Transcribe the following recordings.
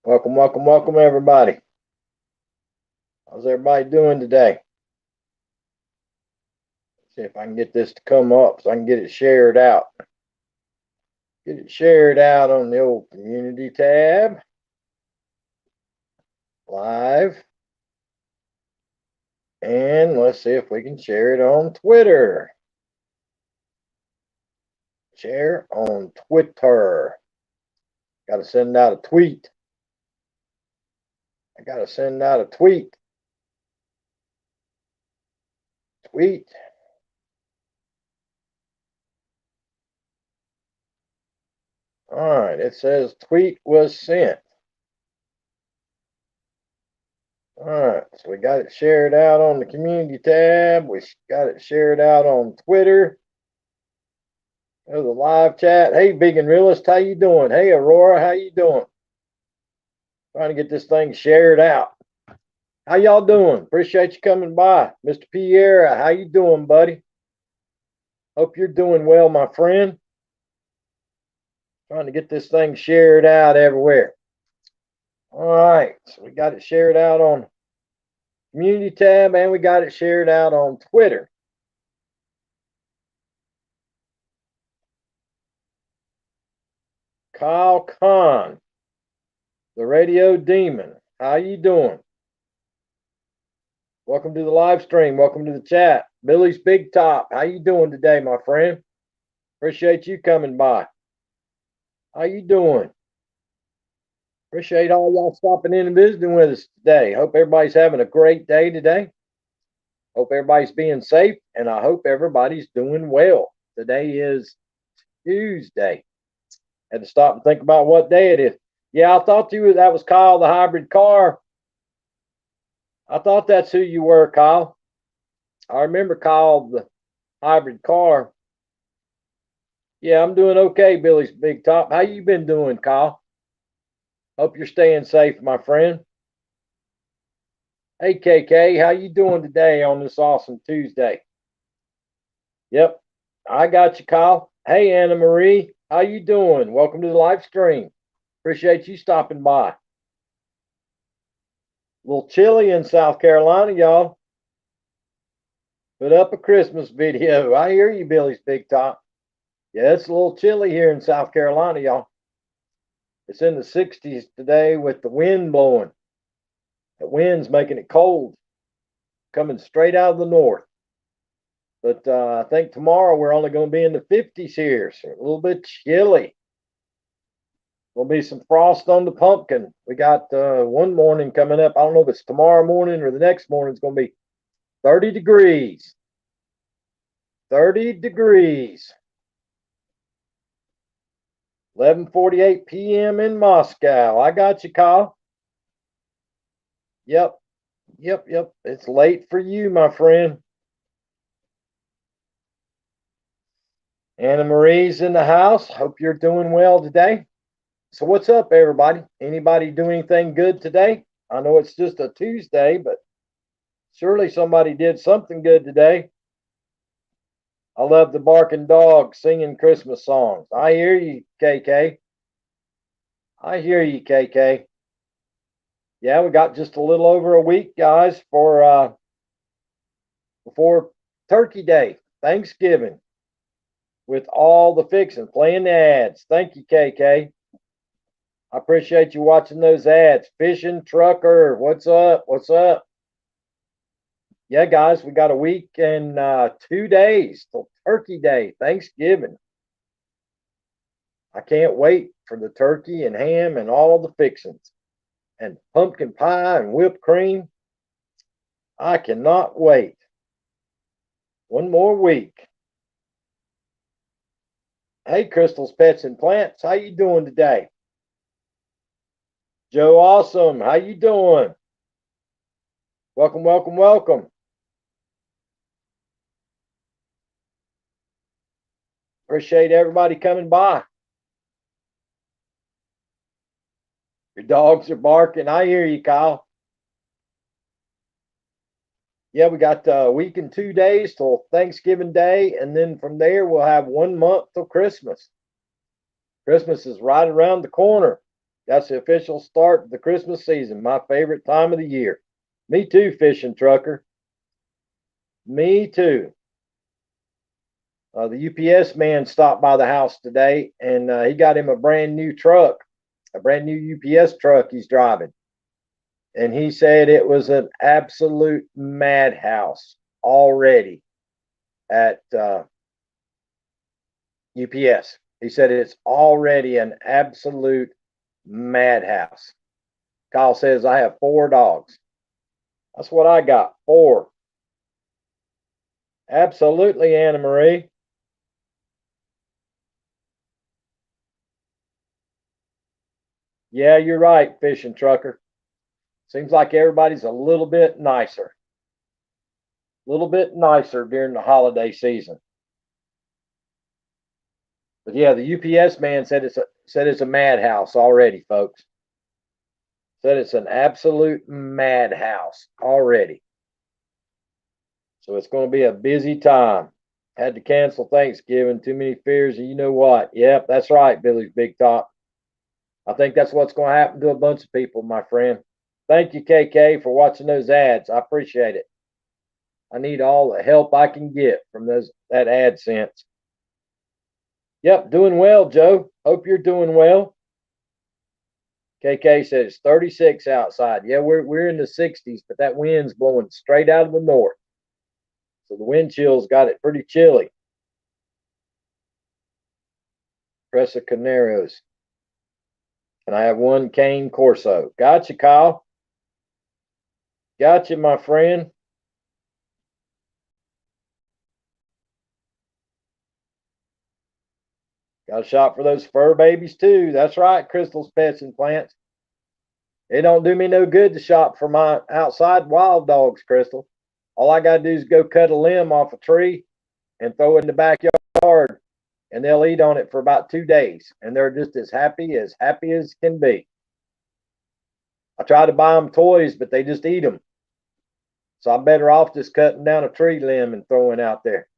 Welcome, welcome, welcome, everybody. How's everybody doing today? See if I can get this to come up so I can get it shared out. Get it shared out on the old community tab. Live. And let's see if we can share it on Twitter. Share on Twitter. Got to send out a tweet. I got to send out a tweet. Tweet. All right, it says tweet was sent. All right, so we got it shared out on the community tab. We got it shared out on Twitter. There's a live chat. Hey, Big and Realist, how you doing? Hey, Aurora, how you doing? Trying to get this thing shared out. How y'all doing? Appreciate you coming by. Mr. Pierre, how you doing, buddy? Hope you're doing well, my friend. Trying to get this thing shared out everywhere. All right, so we got it shared out on community tab and we got it shared out on Twitter. Kyle Khan, the radio demon. How you doing? Welcome to the live stream. Welcome to the chat. Billy's Big Top. How you doing today, my friend? Appreciate you coming by. How you doing? Appreciate all y'all stopping in and visiting with us today. Hope everybody's having a great day today. Hope everybody's being safe, and I hope everybody's doing well. Today is Tuesday. Had to stop and think about what day it is. Yeah, I thought that was Kyle the hybrid car. I thought that's who you were, Kyle. I remember Kyle the hybrid car. Yeah, I'm doing okay, Billy's Big Top. How you been doing, Kyle? Hope you're staying safe, my friend. Hey, KK, how you doing today on this awesome Tuesday? Yep, I got you, Kyle. Hey, Anna Marie, how you doing? Welcome to the live stream. Appreciate you stopping by. A little chilly in South Carolina, y'all. Put up a Christmas video. I hear you, Billy's Big Top. Yeah, it's a little chilly here in South Carolina, y'all. It's in the 60s today with the wind blowing. The wind's making it cold, coming straight out of the north. But I think tomorrow we're only going to be in the 50s here, so a little bit chilly. There'll be some frost on the pumpkin. We got one morning coming up. I don't know if it's tomorrow morning or the next morning. It's going to be 30 degrees. 30 degrees. 11:48 p.m. in Moscow. I got you, Kyle. Yep. It's late for you, my friend. Anna Marie's in the house. Hope you're doing well today. So what's up, everybody? Anybody do anything good today? I know it's just a Tuesday, but surely somebody did something good today. I love the barking dog singing Christmas songs. I hear you, KK. I hear you, KK. Yeah, we got just a little over a week, guys, for before Turkey Day, Thanksgiving, with all the fixing, playing the ads. Thank you, KK. I appreciate you watching those ads. Fishing Trucker, what's up? What's up? Yeah, guys, we got a week and 2 days till Turkey Day, Thanksgiving. I can't wait for the turkey and ham and all the fixings and pumpkin pie and whipped cream. I cannot wait. One more week. Hey, Crystal's Pets and Plants, how you doing today? Joe Awesome, how you doing? Welcome, welcome, welcome. Appreciate everybody coming by. Your dogs are barking. I hear you, Kyle. Yeah, we got a week and 2 days till Thanksgiving Day, and then from there we'll have 1 month till Christmas. Christmas is right around the corner. That's the official start of the Christmas season, my favorite time of the year. Me too, fishing trucker. Me too. The UPS man stopped by the house today, and he got him a brand new truck, a brand new UPS truck he's driving. And he said it was an absolute madhouse already at UPS. He said it's already an absolute madhouse. Kyle says, I have 4 dogs. That's what I got, 4. Absolutely, Anna Marie. Yeah, you're right, fishing trucker. Seems like everybody's a little bit nicer. A little bit nicer during the holiday season. But yeah, the UPS man said it's a madhouse already, folks. Said it's an absolute madhouse already. So it's going to be a busy time. Had to cancel Thanksgiving. Too many fears, and you know what? Yep, that's right, Billy's Big Top. I think that's what's going to happen to a bunch of people, my friend. Thank you, KK, for watching those ads. I appreciate it. I need all the help I can get from that AdSense. Yep, doing well, Joe. Hope you're doing well. KK says it's 36 outside. Yeah, we're in the 60s, but that wind's blowing straight out of the north. So the wind chill's got it pretty chilly. Presa Canaros. And I have 1 Cane Corso. Gotcha, Kyle. Gotcha, my friend. Got a shop for those fur babies too. That's right, Crystal's Pets and Plants. It don't do me no good to shop for my outside wild dogs, Crystal. All I gotta do is go cut a limb off a tree and throw it in the backyard, and they'll eat on it for about 2 days, and they're just as happy as can be. I try to buy them toys, but they just eat them. So I'm better off just cutting down a tree limb and throwing out there.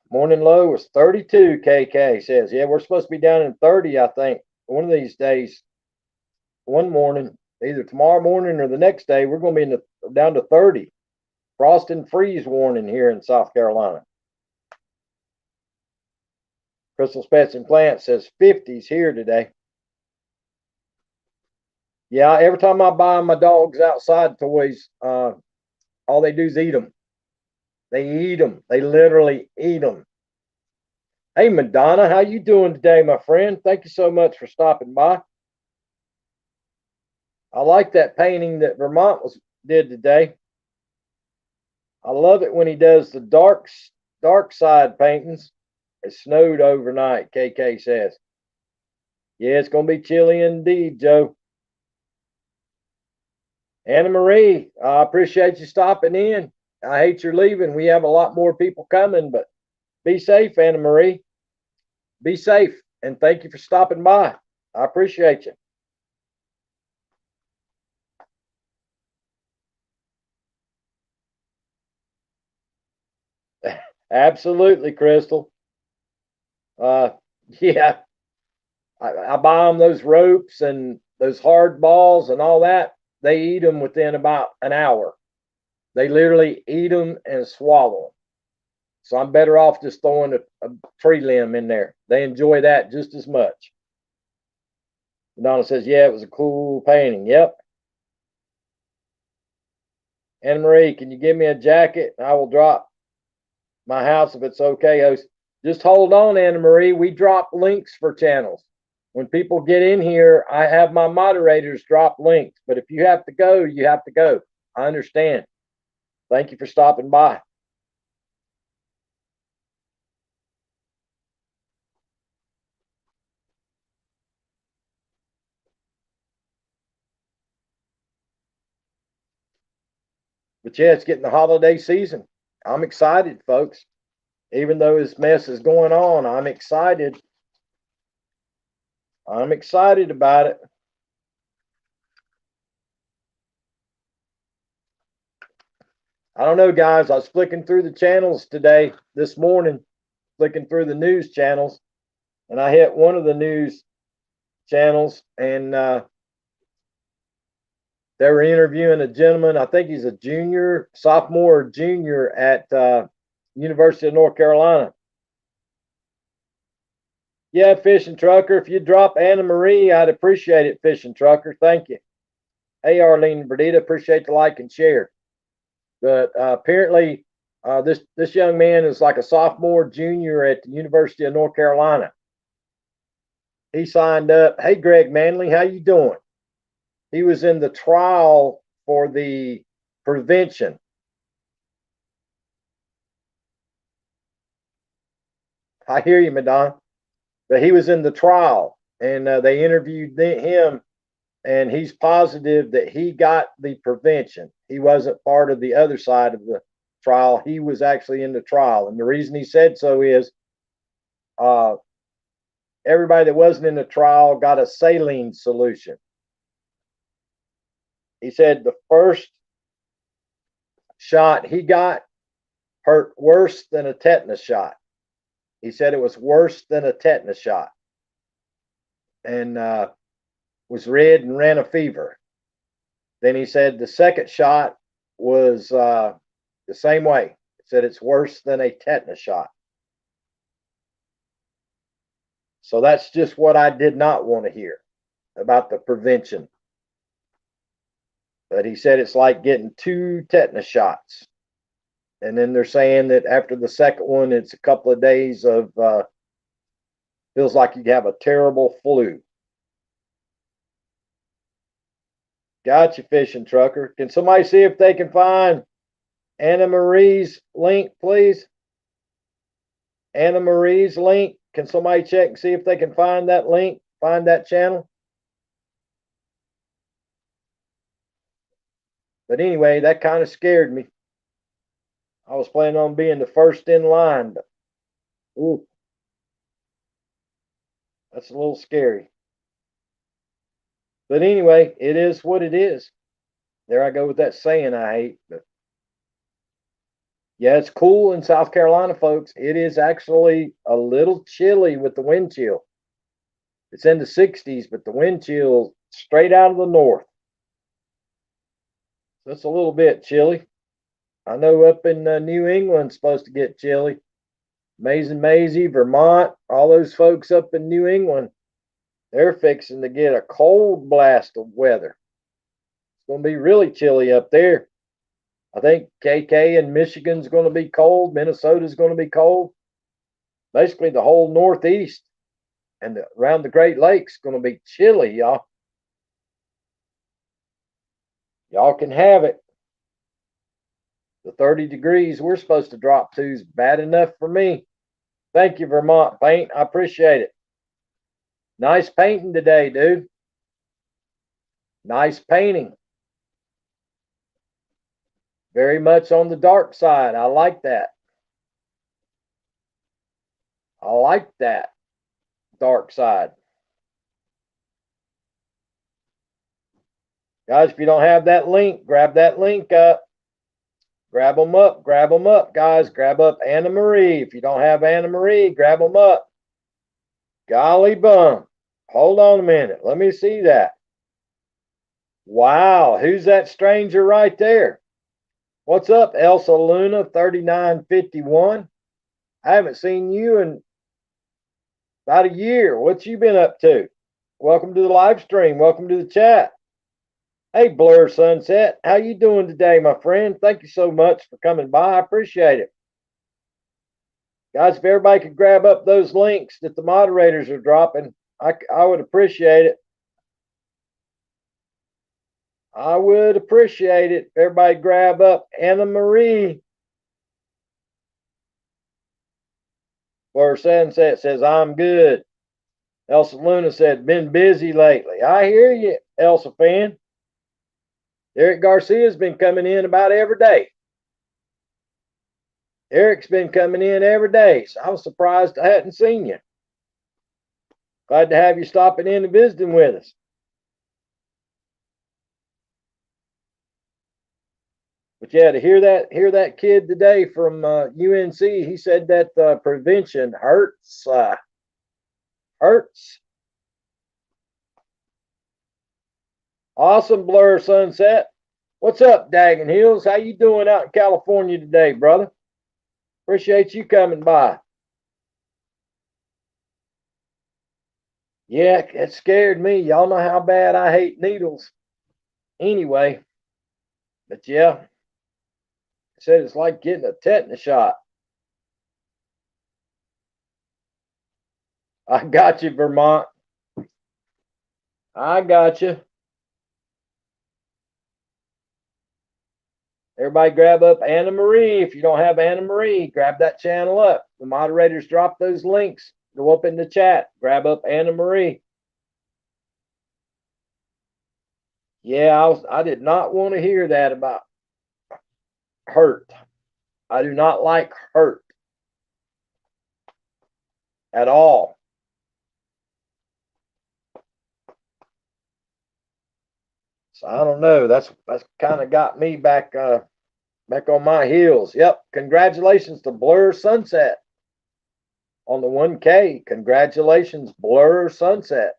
Morning low was 32, KK says. Yeah, we're supposed to be down in 30, I think. One of these days, one morning, either tomorrow morning or the next day, we're going to be down to 30. Frost and freeze warning here in South Carolina. Crystal's Pets and Plants says 50s here today. Yeah, every time I buy my dogs outside toys, all they do is eat them. They eat them. They literally eat them. Hey, Madonna, how you doing today, my friend? Thank you so much for stopping by. I like that painting that Vermont did today. I love it when he does the dark side paintings. It snowed overnight, KK says. Yeah, it's going to be chilly indeed, Joe. Anna Marie, I appreciate you stopping in. I hate you're leaving. We have a lot more people coming, but be safe, Anna Marie. Be safe, and thank you for stopping by. I appreciate you. Absolutely, Crystal. Uh, yeah, I buy them those ropes and those hard balls and all that. They eat them within about an hour. They literally eat them and swallow them. So I'm better off just throwing a tree limb in there. They enjoy that just as much. Donna says, yeah, it was a cool painting. Yep. Anna Marie, can you give me a jacket? I will drop my house if it's okay, host. Just hold on, Anna Marie. We drop links for channels. When people get in here, I have my moderators drop links. But if you have to go, you have to go. I understand. Thank you for stopping by. But yeah, it's getting the holiday season. I'm excited, folks. Even though this mess is going on, I'm excited. I'm excited about it. I don't know, guys. I was flicking through the channels this morning, flicking through the news channels, and I hit one of the news channels, and they were interviewing a gentleman. I think he's a junior, sophomore, or junior at University of North Carolina. Yeah, Fishing Trucker, if you drop Anna Marie, I'd appreciate it, Fishing Trucker. Thank you. Hey, Arlene and Berdita, appreciate the like and share. But apparently, this young man is like a sophomore, junior at the University of North Carolina. He signed up. Hey, Greg Manley, how you doing? He was in the trial for the prevention. I hear you, Madonna. But he was in the trial, and they interviewed him, and he's positive that he got the prevention. He wasn't part of the other side of the trial. He was actually in the trial, and the reason he said so is everybody that wasn't in the trial got a saline solution. He said the first shot he got hurt worse than a tetanus shot. He said it was worse than a tetanus shot, and was red and ran a fever. Then he said the second shot was the same way. He said it's worse than a tetanus shot. So that's just what I did not want to hear about the prevention. But he said it's like getting 2 tetanus shots. And then they're saying that after the second one, it's a couple of days of feels like you have a terrible flu. Gotcha, Fishing Trucker. Can somebody see if they can find Anna Marie's link, please? Anna Marie's link. Can somebody check and see if they can find that link, find that channel? But anyway, that kind of scared me. I was planning on being the first in line, but ooh, that's a little scary. But anyway, it is what it is. There I go with that saying I hate. But yeah, it's cool in South Carolina, folks. It is actually a little chilly with the wind chill. It's in the 60s, but the wind chill straight out of the north. So it's a little bit chilly. I know up in New England, it's supposed to get chilly. Amazing Maisie, Vermont, all those folks up in New England, they're fixing to get a cold blast of weather. It's going to be really chilly up there. I think KK and Michigan's going to be cold. Minnesota's going to be cold. Basically, the whole Northeast and around the Great Lakes is going to be chilly, y'all. Y'all can have it. The 30 degrees we're supposed to drop to is bad enough for me. Thank you, Vermont Paint. I appreciate it. Nice painting today, dude. Nice painting. Very much on the dark side. I like that. I like that dark side. Guys, if you don't have that link, grab that link up. Grab them up, guys. Grab up Anna Marie. If you don't have Anna Marie, grab them up. Golly bum. Hold on a minute. Let me see that. Wow, who's that stranger right there? What's up, Elsa Luna 3951? I haven't seen you in about a year. What you been up to? Welcome to the live stream. Welcome to the chat. Hey, Blur Sunset, how you doing today, my friend? Thank you so much for coming by. I appreciate it. Guys, if everybody could grab up those links that the moderators are dropping, I would appreciate it. I would appreciate it if everybody grab up Anna Marie. Blur Sunset says, I'm good. Elsa Luna said, been busy lately. I hear you, Elsa fan. Eric Garcia's been coming in about every day. Eric's been coming in every day, so I was surprised I hadn't seen you. Glad to have you stopping in and visiting with us. But yeah, to hear that kid today from UNC, he said that prevention hurts. Awesome, Blur Sunset. What's up, Daggin Hills? How you doing out in California today, brother? Appreciate you coming by. Yeah, it scared me. Y'all know how bad I hate needles. Anyway, but yeah, I said it's like getting a tetanus shot. I got you, Vermont. I got you. Everybody grab up Anna Marie. If you don't have Anna Marie, grab that channel up. The moderators drop those links. Go up in the chat. Grab up Anna Marie. Yeah, I did not want to hear that about hurt. I do not like hurt at all. So I don't know. That's kind of got me back back on my heels. Yep. Congratulations to Blur Sunset on the 1K. Congratulations, Blur Sunset.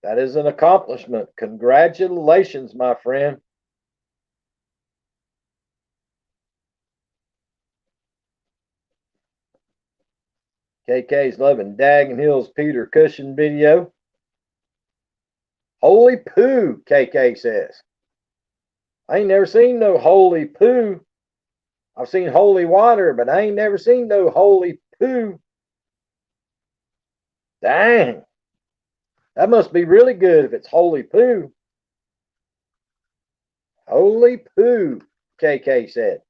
That is an accomplishment. Congratulations, my friend. KK's loving Daggin Hills Peter Cushing video. Holy poo, KK says. I ain't never seen no holy poo. I've seen holy water, but I ain't never seen no holy poo. Dang. That must be really good if it's holy poo. Holy poo, KK said.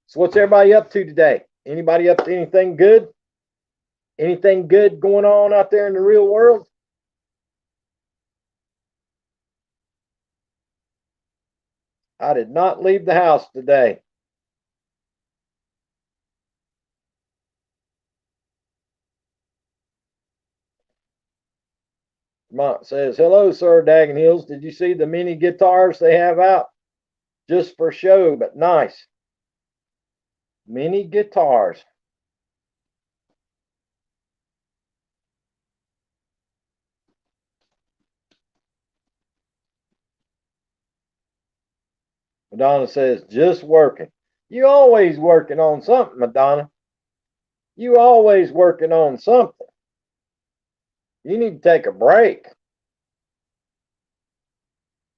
So what's everybody up to today? Anybody up to anything good? Anything good going on out there in the real world? I did not leave the house today. Vermont says, hello, sir, Daggin Hills. Did you see the mini guitars they have out? Just for show, but nice. Mini guitars. Madonna says, just working. You always working on something, Madonna. You always working on something. You need to take a break.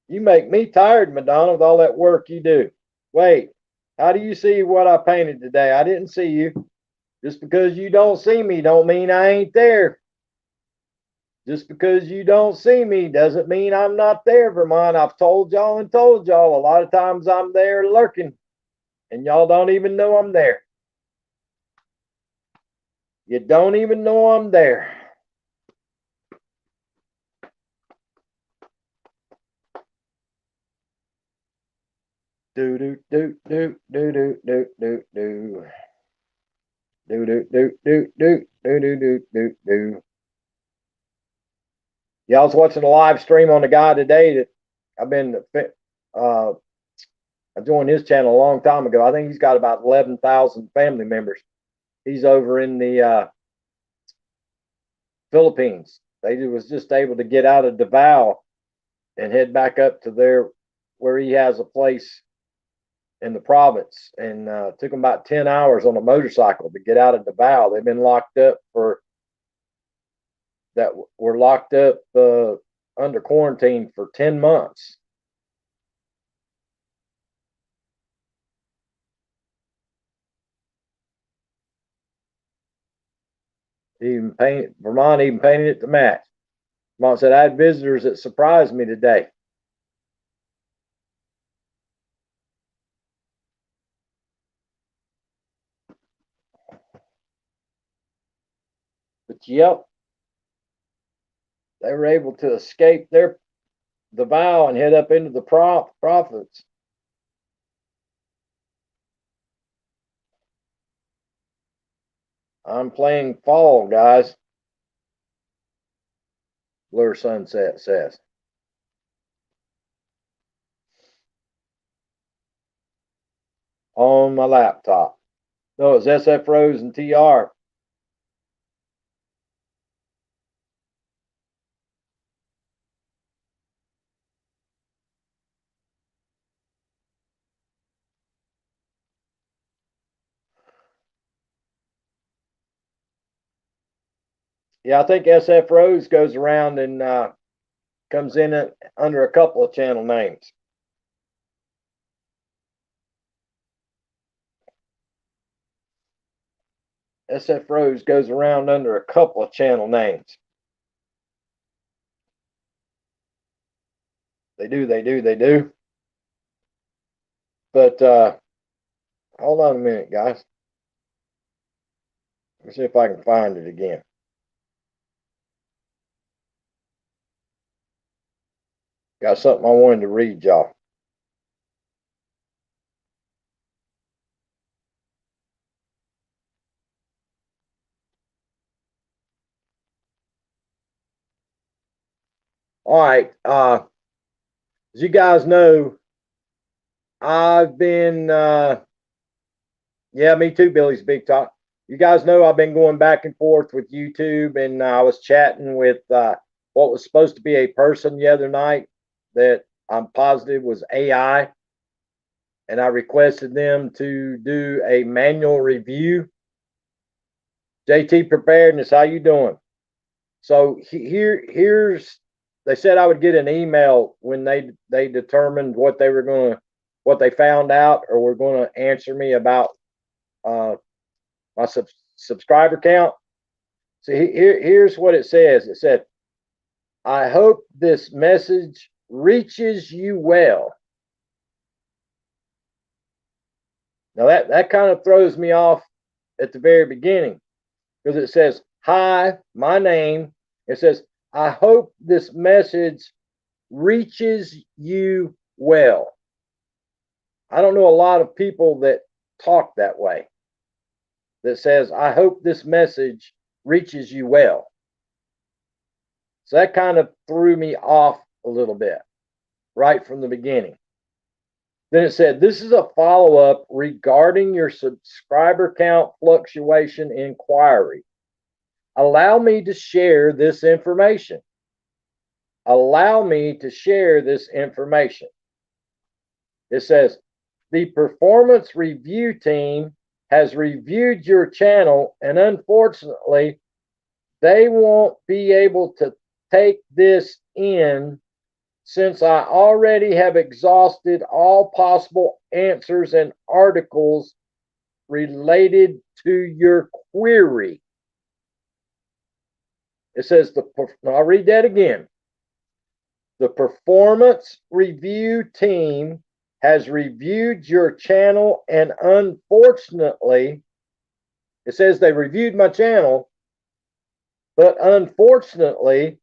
You make me tired, Madonna, with all that work you do. Wait, how do you see what I painted today? I didn't see you. Just because you don't see me don't mean I ain't there. Just because you don't see me doesn't mean I'm not there, Vermont. I've told y'all and told y'all a lot of times I'm there lurking, and y'all don't even know I'm there. You don't even know I'm there. Do do do do do do do do do. Do do do do do do do do do do. Yeah, I was watching a live stream on the guy today that I've been uh I joined his channel a long time ago. I think he's got about 11,000 family members. He's over in the Philippines. They was just able to get out of Davao and head back up to where he has a place in the province, and took them about 10 hours on a motorcycle to get out of Davao. They've been locked up were locked up under quarantine for 10 months. Vermont even painted it to match. Vermont said, I had visitors that surprised me today. But yep, they were able to escape the vow and head up into the prophets. I'm playing fall, guys. Blur Sunset says. On my laptop. No, it's SF Rose and TR. Yeah, I think SF Rose goes around and comes in under a couple of channel names. SF Rose goes around under a couple of channel names. They do. But hold on a minute, guys. Let's see if I can find it again. Got something I wanted to read y'all. All right. As you guys know, I've been, yeah, me too, Billy's Big Talk. You guys know I've been going back and forth with YouTube, and I was chatting with what was supposed to be a person the other night that I'm positive was AI, and I requested them to do a manual review. JT Preparedness, how you doing? So here's they said I would get an email when they determined what they found out or were going to answer me about my subscriber count. So here's what it says. It said, "I hope this message reaches you well." Now that kind of throws me off at the very beginning because it says, "Hi, my name." It says, "I hope this message reaches you well." I don't know a lot of people that talk that way, that says, "I hope this message reaches you well." So that kind of threw me off a little bit right from the beginning. Then it said, "This is a follow up regarding your subscriber count fluctuation inquiry. Allow me to share this information. Allow me to share this information." It says, "The performance review team has reviewed your channel, and unfortunately, they won't be able to take this in since I already have exhausted all possible answers and articles related to your query." It says, I'll read that again. "The performance review team has reviewed your channel, and unfortunately," it says they reviewed my channel, "but unfortunately,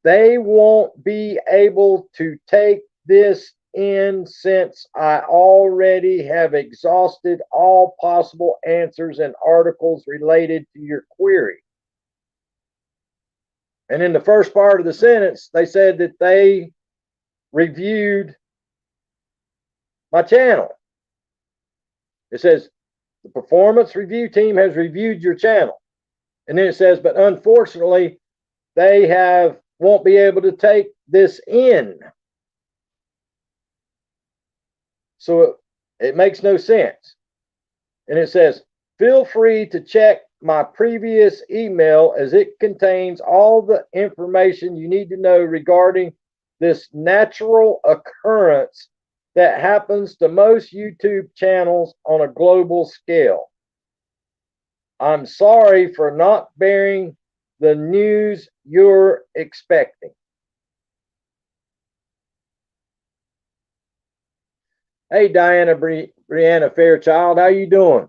they won't be able to take this in since I already have exhausted all possible answers and articles related to your query." And in the first part of the sentence, they said that they reviewed my channel. It says, "The performance review team has reviewed your channel." And then it says, "But unfortunately, they won't be able to take this in." So it makes no sense. And it says, "Feel free to check my previous email as it contains all the information you need to know regarding this natural occurrence that happens to most YouTube channels on a global scale. I'm sorry for not bearing the news you're expecting." Hey, Diana Brianna Fairchild, how you doing?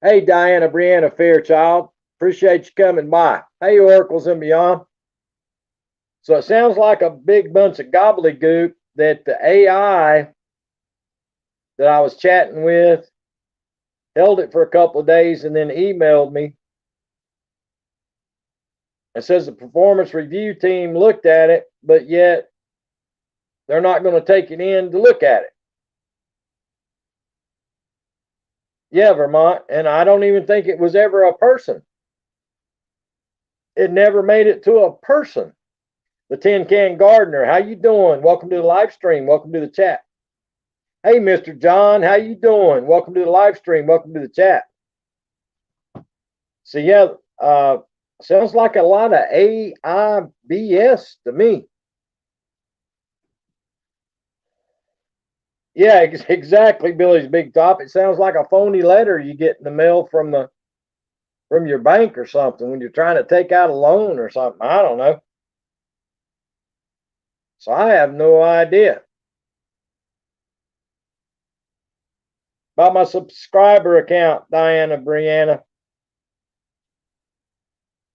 Hey, Diana Brianna Fairchild, appreciate you coming by. Hey, Oracles and Beyond. So it sounds like a big bunch of gobbledygook that the that I was chatting with held it for a couple of days and then emailed me and says the performance review team looked at it, but yet they're not going to take it in to look at it. Yeah, Vermont. And I don't even think it was ever a person. It never made it to a person. The Tin Can Gardener, how you doing? Welcome to the live stream. Welcome to the chat. Hey, Mr. John, how you doing? Welcome to the live stream. Welcome to the chat. So yeah, sounds like a lot of AI BS to me. Yeah, exactly, Billy's Big Top. It sounds like a phony letter you get in the mail from your bank or something when you're trying to take out a loan or something. I don't know. So I have no idea. About my subscriber account, Diana Brianna.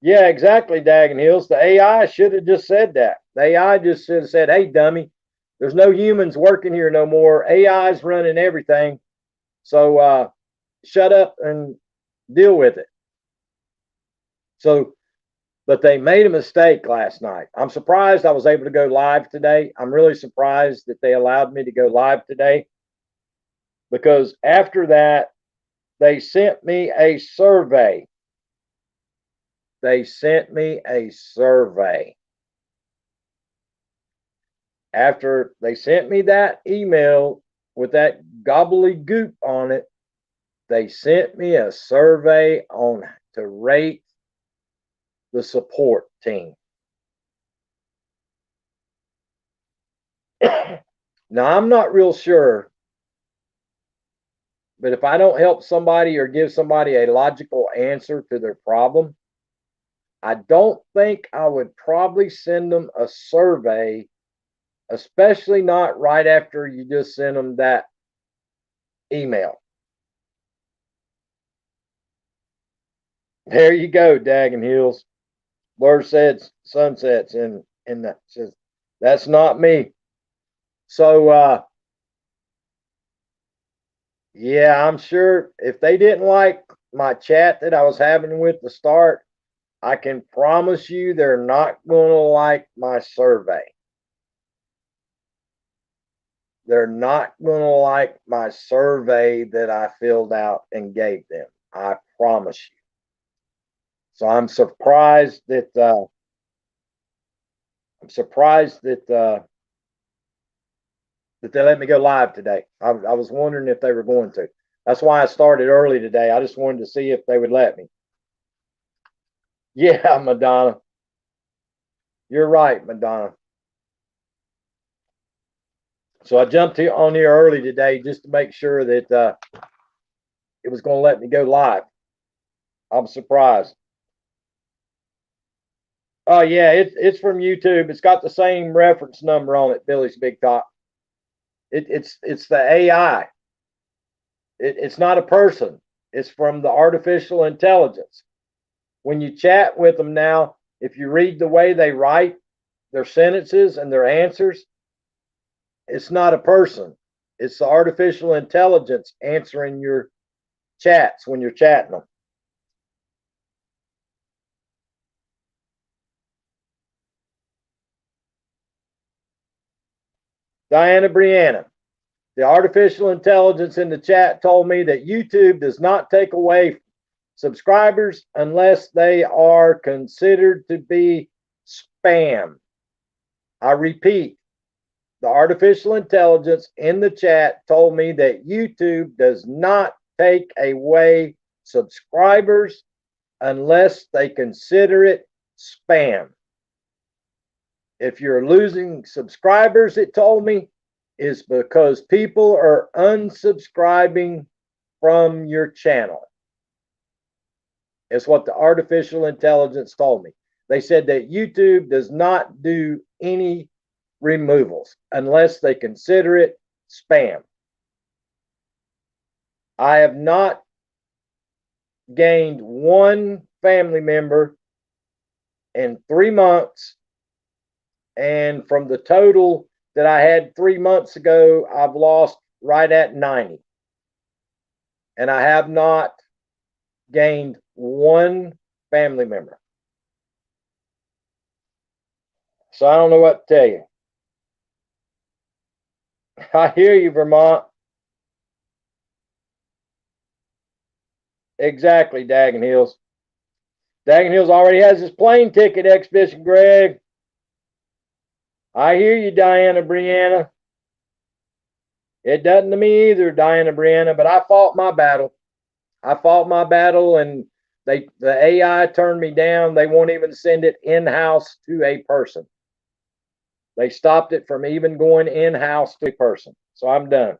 Yeah, exactly, Dagon Hills. The AI should have just said that. The AI just should have said, hey, dummy, there's no humans working here no more. AI's running everything. So shut up and deal with it. So, but they made a mistake last night. I'm surprised I was able to go live today. I'm really surprised that they allowed me to go live today, because after that, they sent me a survey. They sent me a survey. After they sent me that email with that gobbledygook on it, they sent me a survey on to rate the support team. Now, I'm not real sure, but if I don't help somebody or give somebody a logical answer to their problem, I don't think I would probably send them a survey, especially not right after you just send them that email. There you go, Dagon Hills. Blur said sunsets in that says that's not me. So yeah, I'm sure if they didn't like my chat that I was having with the start, I can promise you they're not going to like my survey. They're not going to like my survey that I filled out and gave them. I promise you. So I'm surprised that that they let me go live today. I was wondering if they were going to. That's why I started early today. I just wanted to see if they would let me. Yeah, Madonna. You're right, Madonna. So I jumped on here early today just to make sure that it was going to let me go live. I'm surprised. Oh yeah, it's from YouTube. It's got the same reference number on it, Billy's Big Top. It's the AI. It's not a person. It's from the artificial intelligence. When you chat with them now, if you read the way they write their sentences and their answers, it's not a person. It's the artificial intelligence answering your chats when you're chatting them. Diana Brianna, the artificial intelligence in the chat told me that YouTube does not take away subscribers unless they are considered to be spam. I repeat, the artificial intelligence in the chat told me that YouTube does not take away subscribers unless they consider it spam. If you're losing subscribers, it told me, is because people are unsubscribing from your channel. It's what the artificial intelligence told me. They said that YouTube does not do any removals unless they consider it spam. I have not gained one family member in 3 months, and from the total that I had 3 months ago, I've lost right at 90. And I have not gained one family member. So I don't know what to tell you. I hear you, Vermont. Exactly, Daggin Hills. Daggin Hills already has his plane ticket, Expedition Greg. I hear you, Diana Brianna. It doesn't to me either, Diana Brianna, but I fought my battle. I fought my battle, and the AI turned me down. They won't even send it in-house to a person. They stopped it from even going in-house to a person. So I'm done.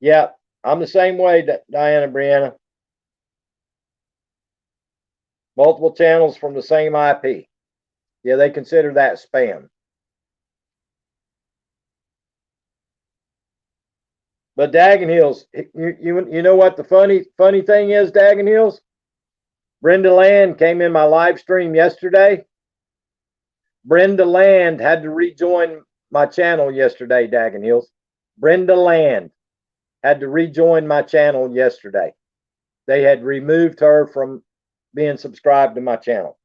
Yeah, I'm the same way, Diana Brianna. Multiple channels from the same IP. Yeah, they consider that spam. But Daggin Hills, you know what the funny thing is, Daggin Hills? Brenda Land came in my live stream yesterday. Brenda Land had to rejoin my channel yesterday, Daggin Hills. Brenda Land had to rejoin my channel yesterday. They had removed her from being subscribed to my channel.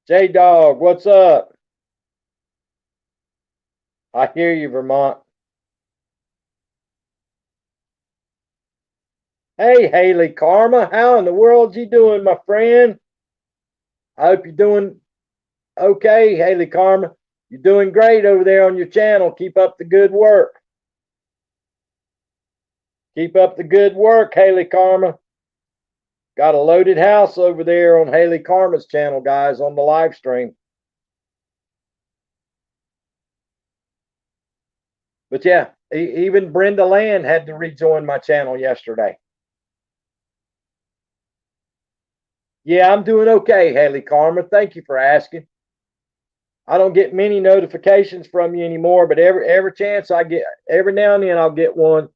J Dog, what's up? I hear you, Vermont. Hey, Haley Karma, how in the world you doing, my friend? I hope you're doing okay, Haley Karma. You're doing great over there on your channel. Keep up the good work. Keep up the good work, Haley Karma. Got a loaded house over there on Haley Karma's channel, guys, on the live stream. But yeah, even Brenda Land had to rejoin my channel yesterday. Yeah, I'm doing okay, Haley Karma. Thank you for asking. I don't get many notifications from you anymore, but every chance I get, every now and then I'll get one.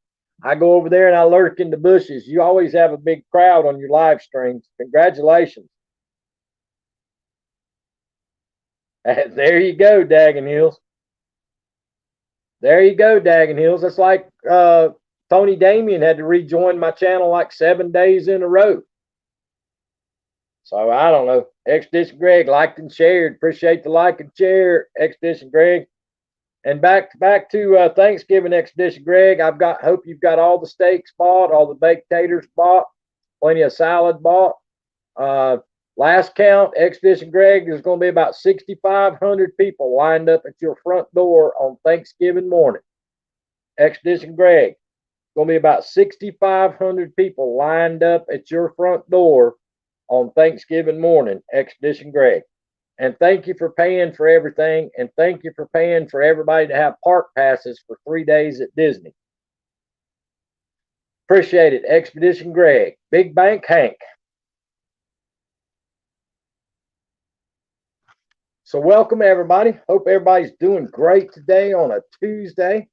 I go over there and I lurk in the bushes. You always have a big crowd on your live streams. Congratulations. There you go, Daggin Hills. There you go, Daggin Hills. That's like Tony Damien had to rejoin my channel like 7 days in a row. So I don't know. Expedition Greg liked and shared. Appreciate the like and share, Expedition Greg. And back to Thanksgiving, Expedition Greg. Hope you've got all the steaks bought, all the baked taters bought, plenty of salad bought. Last count, Expedition Greg, there's going to be about 6,500 people lined up at your front door on Thanksgiving morning. Expedition Greg, going to be about 6,500 people lined up at your front door on Thanksgiving morning, Expedition Greg. And thank you for paying for everything. And thank you for paying for everybody to have park passes for 3 days at Disney. Appreciate it, Expedition Greg. Big Bank Hank. So welcome, everybody. Hope everybody's doing great today on a Tuesday.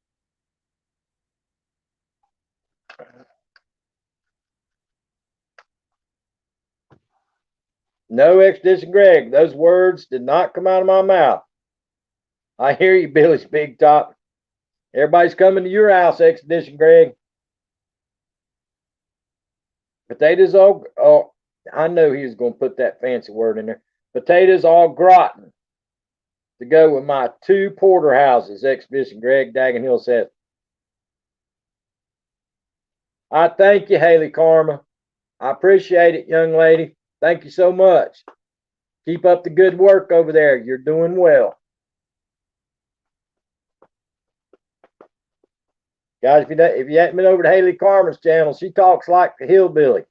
No, Expedition Greg, those words did not come out of my mouth. I hear you, Billy's Big Top. Everybody's coming to your house, Expedition Greg. Potatoes all, oh, I know he was going to put that fancy word in there. Potatoes all gratin to go with my 2 porterhouses, Expedition Greg, Daggin Hill says. I thank you, Haley Karma. I appreciate it, young lady. Thank you so much. Keep up the good work over there. You're doing well. Guys, if you haven't been over to Haley Karma's channel, she talks like the hillbilly.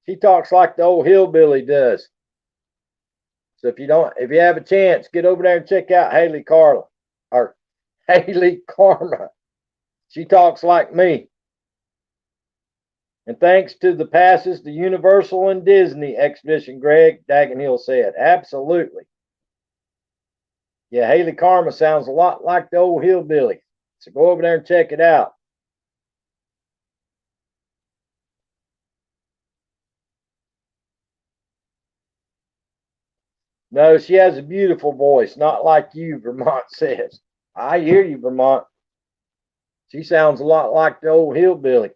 She talks like the old hillbilly does. So if you have a chance, get over there and check out Haley Karma. She talks like me. And thanks to the passes to Universal and Disney, Expedition Greg, Daggin Hill said. Absolutely. Yeah, Haley Karma sounds a lot like the old hillbilly. So go over there and check it out. No, she has a beautiful voice, not like you, Vermont says. I hear you, Vermont. She sounds a lot like the old hillbilly.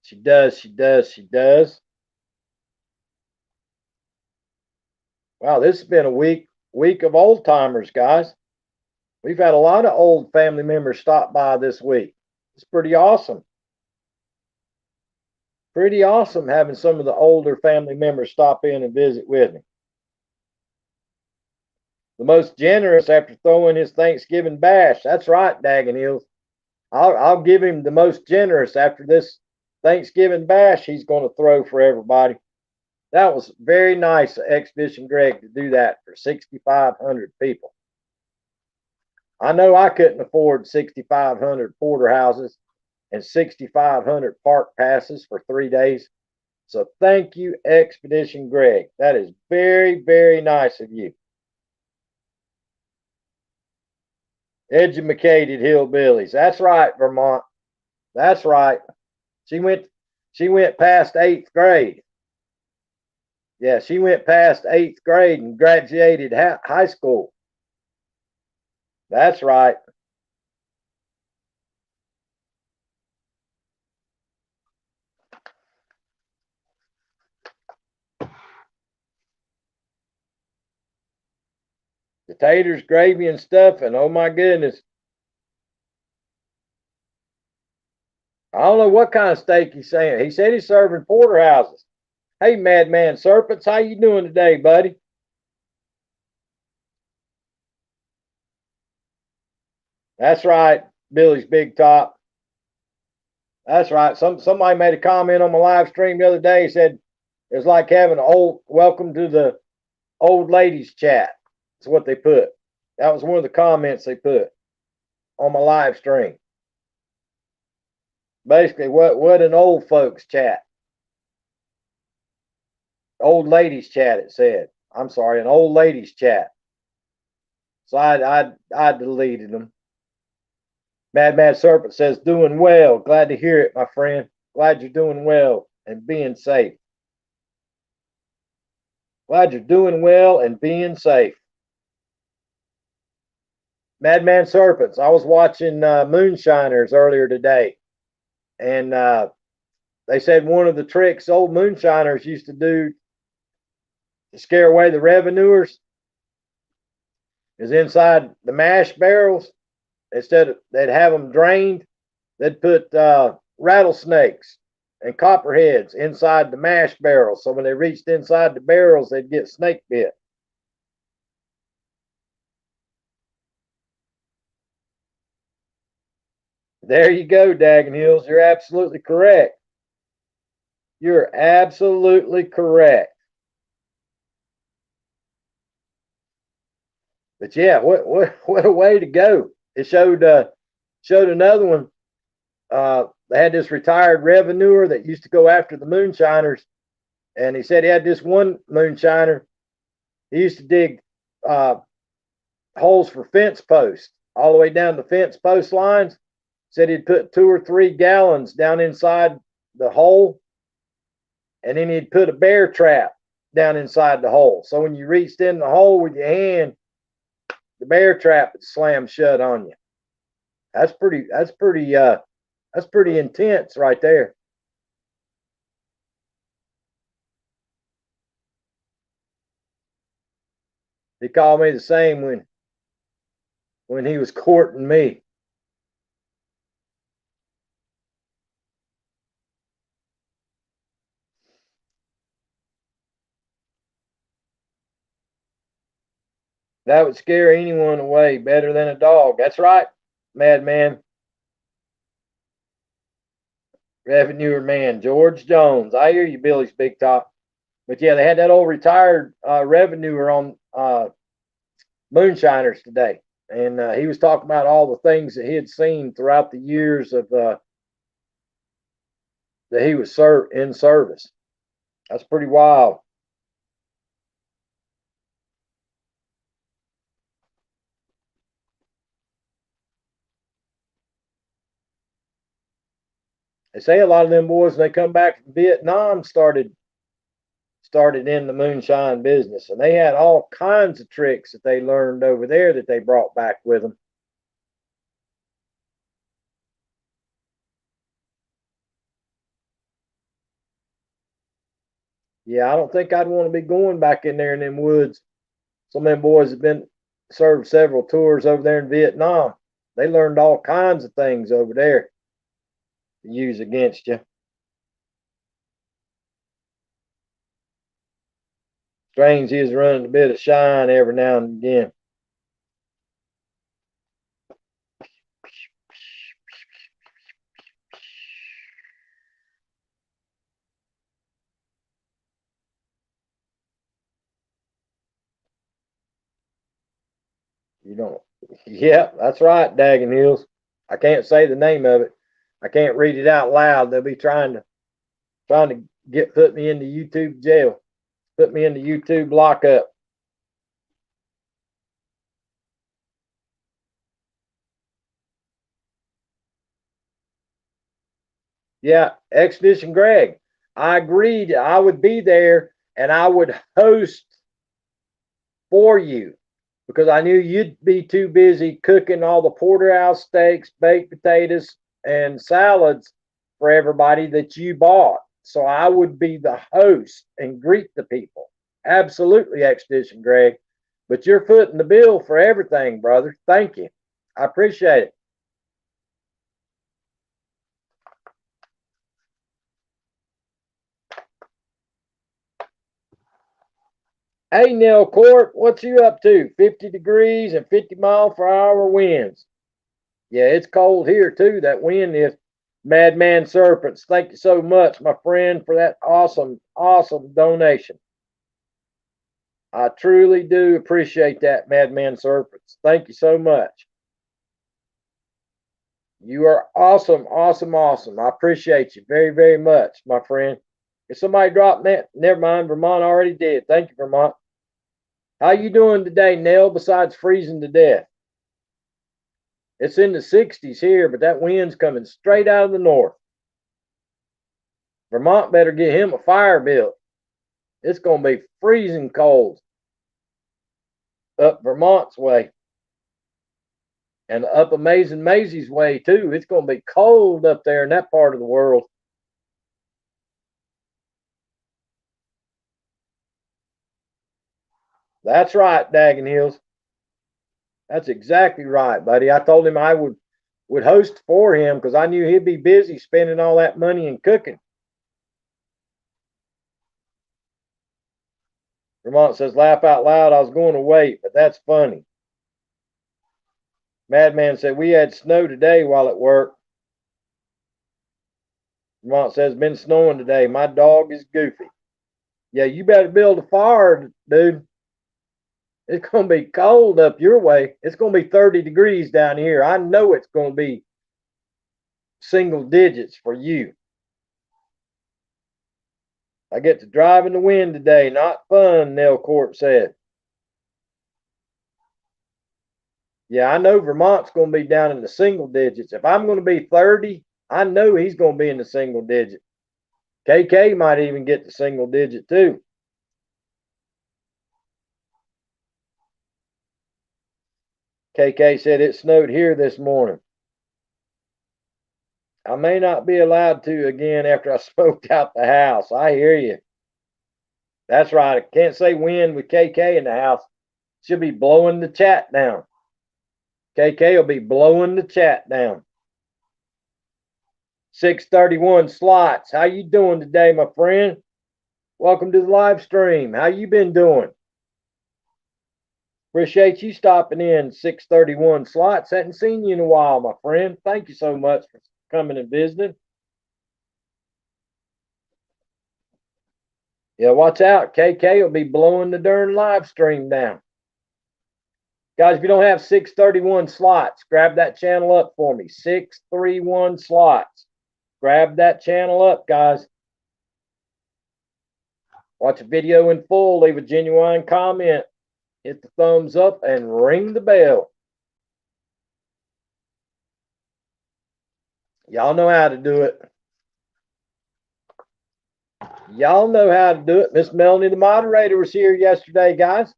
She does, she does, she does. Wow, this has been a week of old timers, guys. We've had a lot of old family members stop by this week. It's pretty awesome. Pretty awesome having some of the older family members stop in and visit with me. The most generous after throwing his Thanksgiving bash. That's right, Daggin Hills. I'll give him the most generous after this Thanksgiving bash he's going to throw for everybody. That was very nice of Expedition Greg to do that for 6,500 people. I know I couldn't afford 6,500 porterhouses and 6,500 park passes for 3 days. So thank you, Expedition Greg. That is very, very nice of you. Educated hillbillies. That's right, Vermont. That's right. She went past 8th grade. Yeah, she went past 8th grade and graduated high school. That's right. Potatoes, gravy, and stuffing. Oh my goodness. I don't know what kind of steak he's saying. He said he's serving porterhouses. Hey, Madman Serpents, how you doing today, buddy? That's right, Billy's Big Top. That's right. Somebody made a comment on my live stream the other day. He said it's like having an old welcome to the old ladies chat. That's what they put. That was one of the comments they put on my live stream. Basically, what an old folks chat, old ladies chat. It said. I'm sorry, an old ladies chat. So I deleted them. Mad Serpent says doing well. Glad to hear it, my friend. Glad you're doing well and being safe. Glad you're doing well and being safe. Madman Serpents. I was watching Moonshiners earlier today, and they said one of the tricks old moonshiners used to do to scare away the revenuers is inside the mash barrels. Instead of they'd have them drained, they'd put rattlesnakes and copperheads inside the mash barrels. So when they reached inside the barrels, they'd get snake bit. There you go, Daggin Hills. You're absolutely correct. You're absolutely correct. But yeah, what a way to go! It showed another one. They had this retired revenuer that used to go after the moonshiners, and he said he had this one moonshiner. He used to dig uh, holes for fence posts all the way down the fence post lines. Said he'd put 2 or 3 gallons down inside the hole, and then he'd put a bear trap down inside the hole. So when you reached in the hole with your hand, the bear trap would slam shut on you. That's pretty. That's pretty. That's pretty intense right there. He called me the same when he was courting me. That would scare anyone away better than a dog. That's right, madman. Revenue man, George Jones. I hear you, Billy's Big Top. But yeah, they had that old retired revenuer on Moonshiners today. And he was talking about all the things that he had seen throughout the years of that he was in service. That's pretty wild. They say a lot of them boys, when they come back from Vietnam, started started in the moonshine business, and they had all kinds of tricks that they learned over there that they brought back with them. Yeah, I don't think I'd want to be going back in there in them woods. Some of them boys have been served several tours over there in Vietnam. They learned all kinds of things over there to use against you. Strange he is running a bit of shine every now and again. You don't. Yeah, that's right, Daggin Hills. I can't say the name of it. I can't read it out loud. They'll be trying to put me into YouTube jail, put me into YouTube lockup. Yeah, Expedition Greg. I agreed I would be there and I would host for you because I knew you'd be too busy cooking all the porterhouse steaks, baked potatoes, and salads for everybody that you bought. So I would be the host and greet the people. Absolutely, Expedition Greg. But you're footing the bill for everything, brother. Thank you. I appreciate it. Hey, Nell Court, what you up to? 50 degrees and 50-mile-per-hour winds. Yeah, it's cold here too. That wind is Madman Serpents. Thank you so much, my friend, for that awesome, awesome donation. I truly do appreciate that, Madman Serpents. Thank you so much. You are awesome, awesome, awesome. I appreciate you very, very much, my friend. If somebody dropped that, never mind. Vermont already did. Thank you, Vermont. How you doing today, Nell, besides freezing to death? It's in the 60s here, but that wind's coming straight out of the north. Vermont better get him a fire built. It's going to be freezing cold up Vermont's way. And up Amazing Maisie's way, too. It's going to be cold up there in that part of the world. That's right, Daggin Hills. That's exactly right, buddy. I told him I would host for him because I knew he'd be busy spending all that money in cooking. Vermont says, laugh out loud. I was going to wait, but that's funny. Madman said, we had snow today while at work. Vermont says, been snowing today. My dog is goofy. Yeah, you better build a fire, dude. It's going to be cold up your way. It's going to be 30 degrees down here. I know it's going to be single digits for you. I get to drive in the wind today. Not fun, Nell Court said. Yeah, I know Vermont's going to be down in the single digits. If I'm going to be 30, I know he's going to be in the single digit. KK might even get the single digit too. KK said it snowed here this morning. I may not be allowed to again after I smoked out the house. I hear you. That's right. I can't say when with KK in the house. She'll be blowing the chat down. KK will be blowing the chat down. 631 slots. How you doing today, my friend? Welcome to the live stream. How you been doing? Appreciate you stopping in. 631 slots. Hadn't seen you in a while, my friend. Thank you so much for coming and visiting. Yeah, watch out. KK will be blowing the darn live stream down. Guys, if you don't have 631 slots, grab that channel up for me. 631 slots. Grab that channel up, guys. Watch a video in full. Leave a genuine comment. Hit the thumbs up and ring the bell. Y'all know how to do it. Y'all know how to do it. Miss Melanie, the moderator, was here yesterday, guys.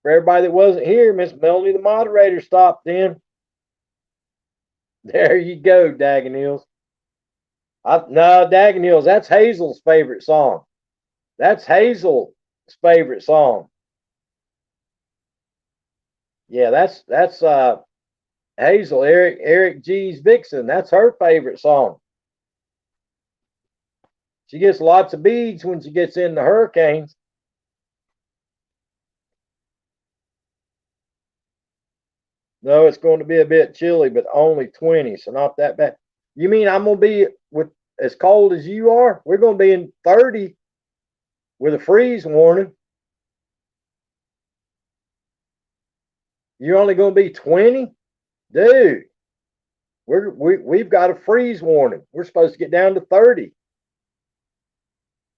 For everybody that wasn't here, Miss Melanie, the moderator, stopped in. There you go, Dagenils. No, Dagenils, that's Hazel's favorite song. That's Hazel's favorite song. Yeah, that's Hazel, Eric G's Vixen. That's her favorite song. She gets lots of beads when she gets into hurricanes. No, it's going to be a bit chilly, but only 20, so not that bad. You mean I'm going to be with as cold as you are? We're going to be in 30 with a freeze warning. You're only going to be 20? Dude, we've got a freeze warning. We're supposed to get down to 30.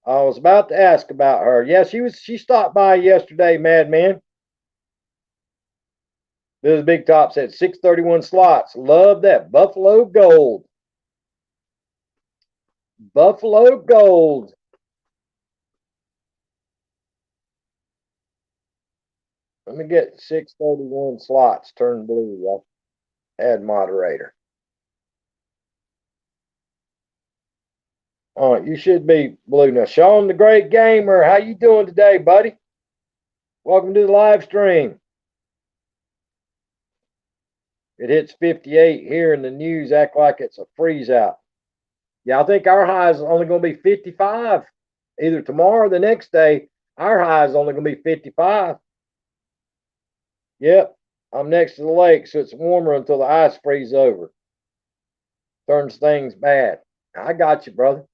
I was about to ask about her. Yeah, she stopped by yesterday, Madman. This Big Top said 631 slots. Love that. Buffalo Gold. Buffalo Gold. Let me get 631 slots turned blue, y'all. Add moderator. All right, you should be blue now. Sean the Great Gamer, how you doing today, buddy? Welcome to the live stream. It hits 58 here in the news, act like it's a freeze out. Yeah, I think our high is only going to be 55. Either tomorrow or the next day, our high is only going to be 55. Yep, I'm next to the lake, so it's warmer until the ice freezes over. Turns things bad. I got you, brother.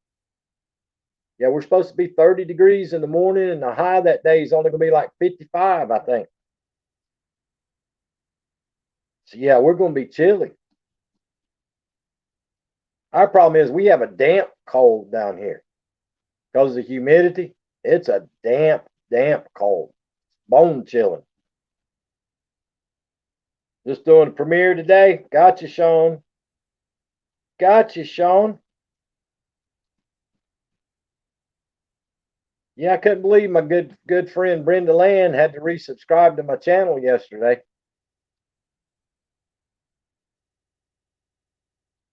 Yeah, we're supposed to be 30 degrees in the morning, and the high that day is only going to be like 55, I think. So, yeah, we're going to be chilly. Our problem is we have a damp cold down here because of the humidity. It's a damp cold, bone chilling. Just doing a premiere today. Gotcha, Sean. Gotcha, Sean. Yeah, I couldn't believe my good friend Brenda Land had to resubscribe to my channel yesterday.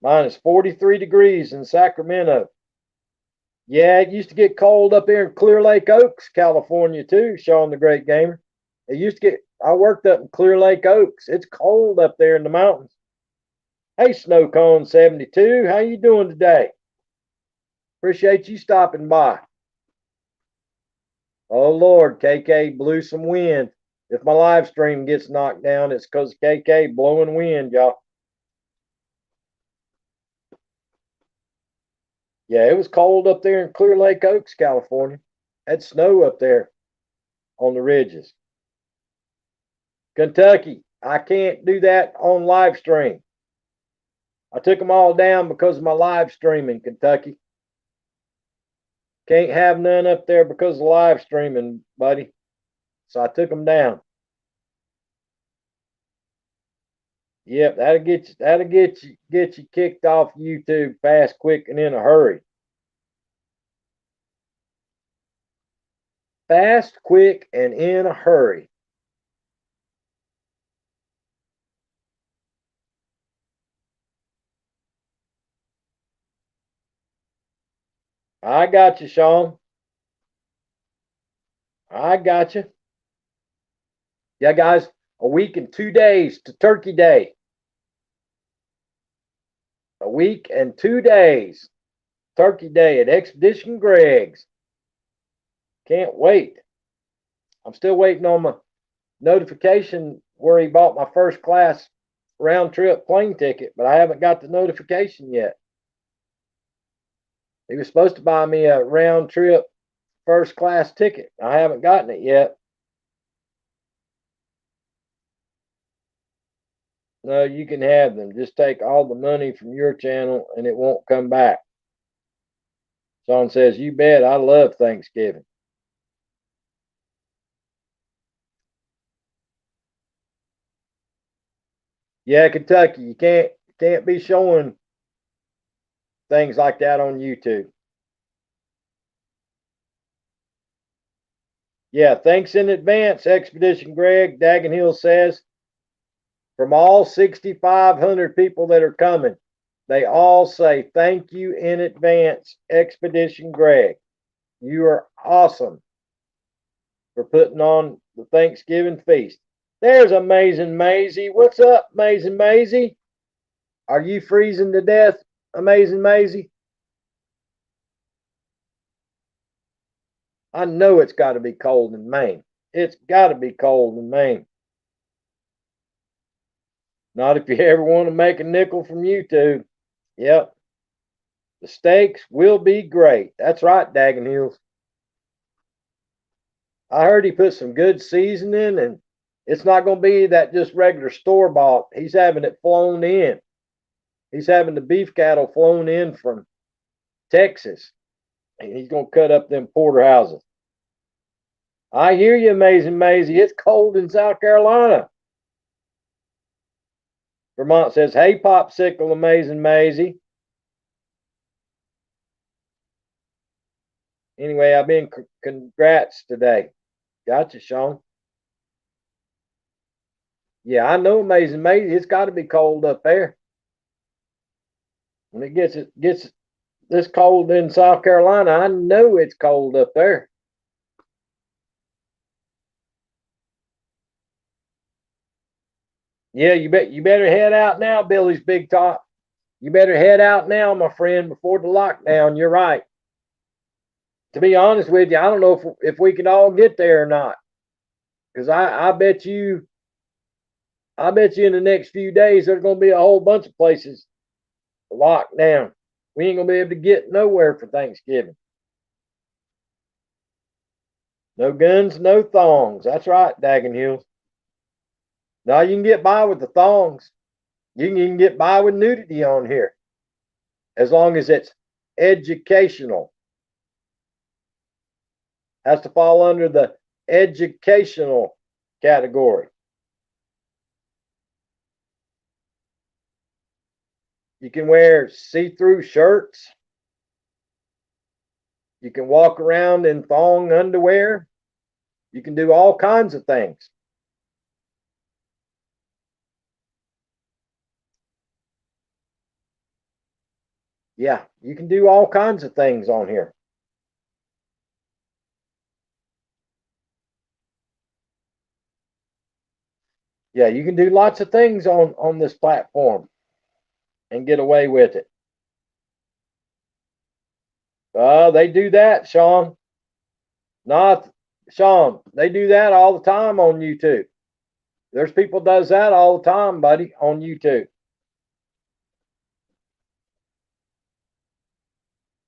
Mine is 43 degrees in Sacramento. Yeah, it used to get cold up there in Clear Lake Oaks, California, too, Sean the Great Gamer. It used to get, I worked up in Clear Lake Oaks. It's cold up there in the mountains. Hey, Snow Cone 72, how you doing today? Appreciate you stopping by. Oh, Lord, KK blew some wind. If my live stream gets knocked down, it's because KK blowing wind, y'all. Yeah, it was cold up there in Clear Lake Oaks, California. Had snow up there on the ridges. Kentucky, I can't do that on live stream. I took them all down because of my live streaming, Kentucky. Can't have none up there because of live streaming, buddy. So I took them down. Yep, that'll get you kicked off YouTube fast, quick, and in a hurry. Fast, quick, and in a hurry. I got you, Sean. I got you. Yeah, guys, a week and 2 days to Turkey Day. A week and 2 days. Turkey Day at Expedition Greg's. Can't wait. I'm still waiting on my notification where he bought my first class round trip plane ticket, but I haven't got the notification yet. He was supposed to buy me a round trip first class ticket. I haven't gotten it yet. No, you can have them. Just take all the money from your channel and it won't come back. Sean says, you bet. I love Thanksgiving. Yeah, Kentucky, you can't be showing things like that on YouTube. Yeah, thanks in advance, Expedition Greg. Daggin Hill says, from all 6,500 people that are coming, they all say thank you in advance, Expedition Greg. You are awesome for putting on the Thanksgiving feast. There's Amazing Maisie. What's up, Amazing Maisie? Are you freezing to death, Amazing Maisie? I know it's got to be cold in Maine. It's got to be cold in Maine. Not if you ever want to make a nickel from YouTube. Yep. The steaks will be great. That's right, Daggin Hills. I heard he put some good seasoning, and it's not going to be that just regular store bought. He's having it flown in. He's having the beef cattle flown in from Texas, and he's going to cut up them porterhouses. I hear you, Amazing Maisie. It's cold in South Carolina. Vermont says, hey, Popsicle, Amazing Maisie. Anyway, I've been congrats today. Gotcha, Sean. Yeah, I know, Amazing Maisie. It's got to be cold up there. When it gets this cold in South Carolina, I know it's cold up there. Yeah, you better head out now, Billy's Big Top. You better head out now, my friend, before the lockdown. You're right. To be honest with you, I don't know if we can all get there or not. Because I bet you in the next few days there's gonna be a whole bunch of places locked down. We ain't gonna be able to get nowhere for Thanksgiving. No guns, no thongs. That's right, Daggin Hills. Now you can get by with the thongs. You can even get by with nudity on here, as long as it's educational. Has to fall under the educational category. You can wear see-through shirts. You can walk around in thong underwear. You can do all kinds of things. Yeah, you can do all kinds of things on here. Yeah, you can do lots of things on this platform and get away with it. They do that, Sean. Not Sean. They do that all the time on YouTube. There's people does that all the time, buddy, on YouTube.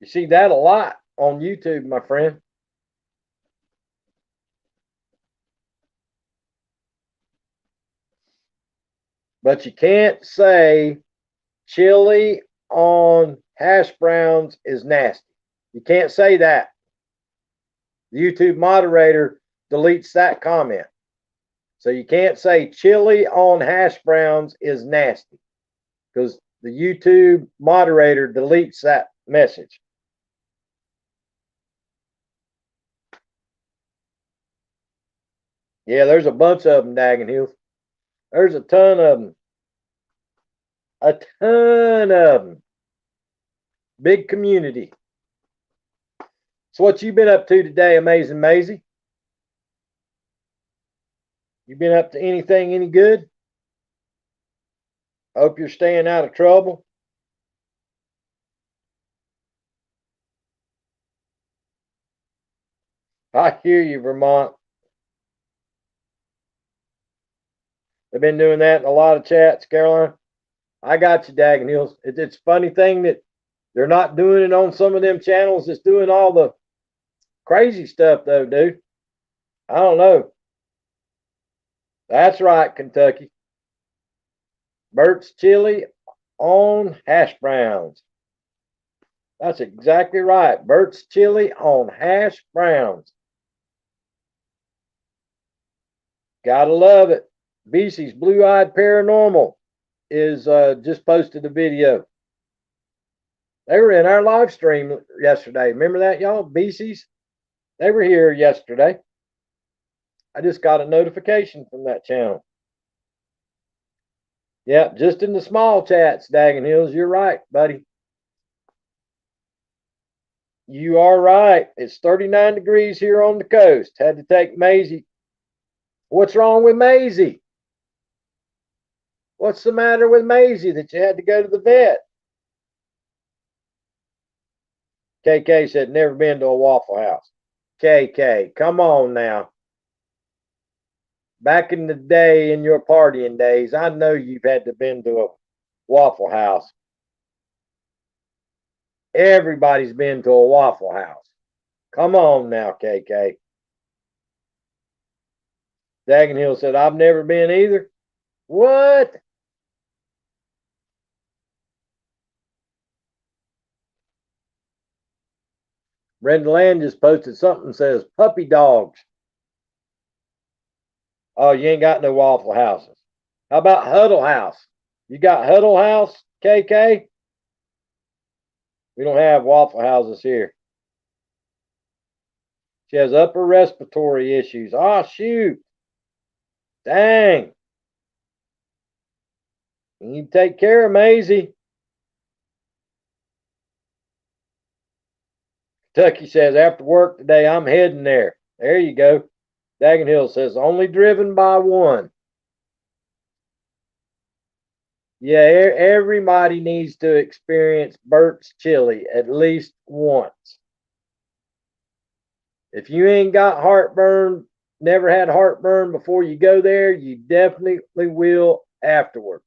You see that a lot on YouTube, my friend. But you can't say chili on hash browns is nasty. You can't say that. The YouTube moderator deletes that comment. So you can't say chili on hash browns is nasty, because the YouTube moderator deletes that message. Yeah, there's a bunch of them, Daggin Hills. There's a ton of them. A ton of them. Big community. So what you been up to today, Amazing Maisie? You been up to anything any good? Hope you're staying out of trouble. I hear you, Vermont. They've been doing that in a lot of chats, Caroline. I got you, Daggin Hills. It's a funny thing that they're not doing it on some of them channels that's doing all the crazy stuff, though, dude. I don't know. That's right, Kentucky. Bert's chili on hash browns. That's exactly right. Bert's chili on hash browns. Gotta love it. BC's Blue Eyed Paranormal is just posted a video. They were in our live stream yesterday. Remember that, y'all? BC's? They were here yesterday. I just got a notification from that channel. Yep, just in the small chats, Daggin Hills. You're right, buddy. You are right. It's 39 degrees here on the coast. Had to take Maisie. What's wrong with Maisie? What's the matter with Maisie that you had to go to the vet? KK said, never been to a Waffle House. KK, come on now. Back in the day, in your partying days, I know you've had to been to a Waffle House. Everybody's been to a Waffle House. Come on now, KK. Dagenhill said, I've never been either. What? Brenda Land just posted something that says puppy dogs. Oh, you ain't got no Waffle Houses. How about Huddle House? You got Huddle House, KK? We don't have Waffle Houses here. She has upper respiratory issues. Oh, shoot. Dang. You take care of Maisie. Kentucky says, after work today, I'm heading there. There you go. Dagenhill says, only driven by one. Yeah, everybody needs to experience Burt's Chili at least once. If you ain't got heartburn, never had heartburn before you go there, you definitely will afterwards.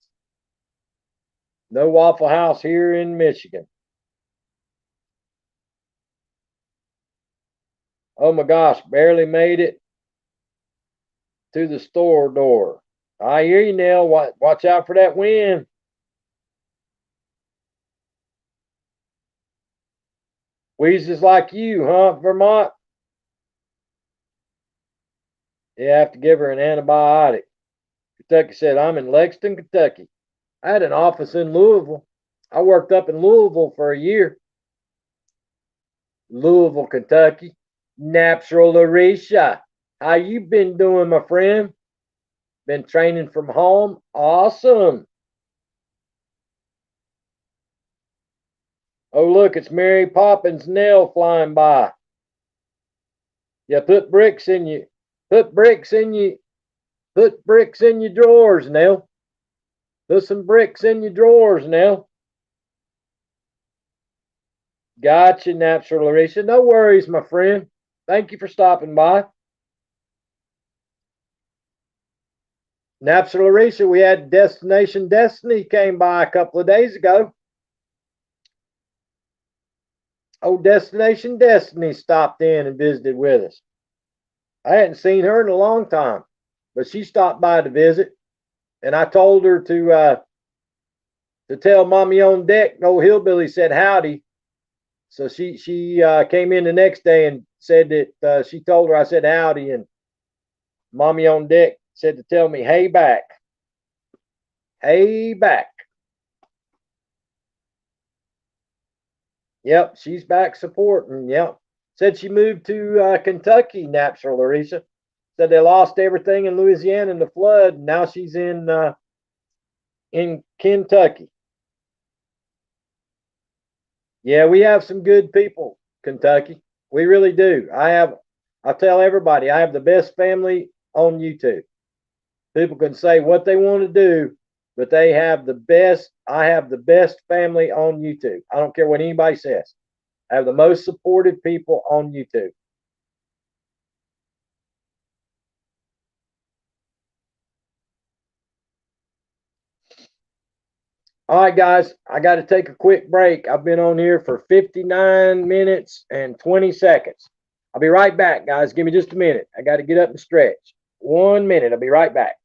No Waffle House here in Michigan. Oh my gosh, barely made it to the store door. I hear you, Nell. Watch out for that wind. Wheezes like you, huh, Vermont? You have to give her an antibiotic. Kentucky said, I'm in Lexington, Kentucky. I had an office in Louisville. I worked up in Louisville for a year. Louisville, Kentucky. Natural Larisha. How you been doing, my friend? Been training from home? Awesome. Oh, look, it's Mary Poppins Nell flying by. Yeah, put bricks in you. Put bricks in you. Put bricks in your drawers, Nell. Put some bricks in your drawers, Nell. Gotcha, Natural Larisha. No worries, my friend. Thank you for stopping by. Natural Larisha, we had Destination Destiny came by a couple of days ago. Oh, Destination Destiny stopped in and visited with us. I hadn't seen her in a long time, but she stopped by to visit, and I told her to tell Mommy on deck. No Hillbilly said howdy, so she came in the next day and said that she told her I said howdy, and Mommy on deck said to tell me hey back, hey back. Yep, she's back supporting. Yep, said she moved to Kentucky. Natural Larissa said they lost everything in Louisiana in the flood, and now she's in Kentucky. Yeah, we have some good people, Kentucky. We really do. I tell everybody, I have the best family on YouTube. People can say what they want to do, but they have the best. I have the best family on YouTube. I don't care what anybody says. I have the most supportive people on YouTube. All right, guys, I got to take a quick break. I've been on here for 59 minutes and 20 seconds. I'll be right back, guys. Give me just a minute. I got to get up and stretch. 1 minute. I'll be right back.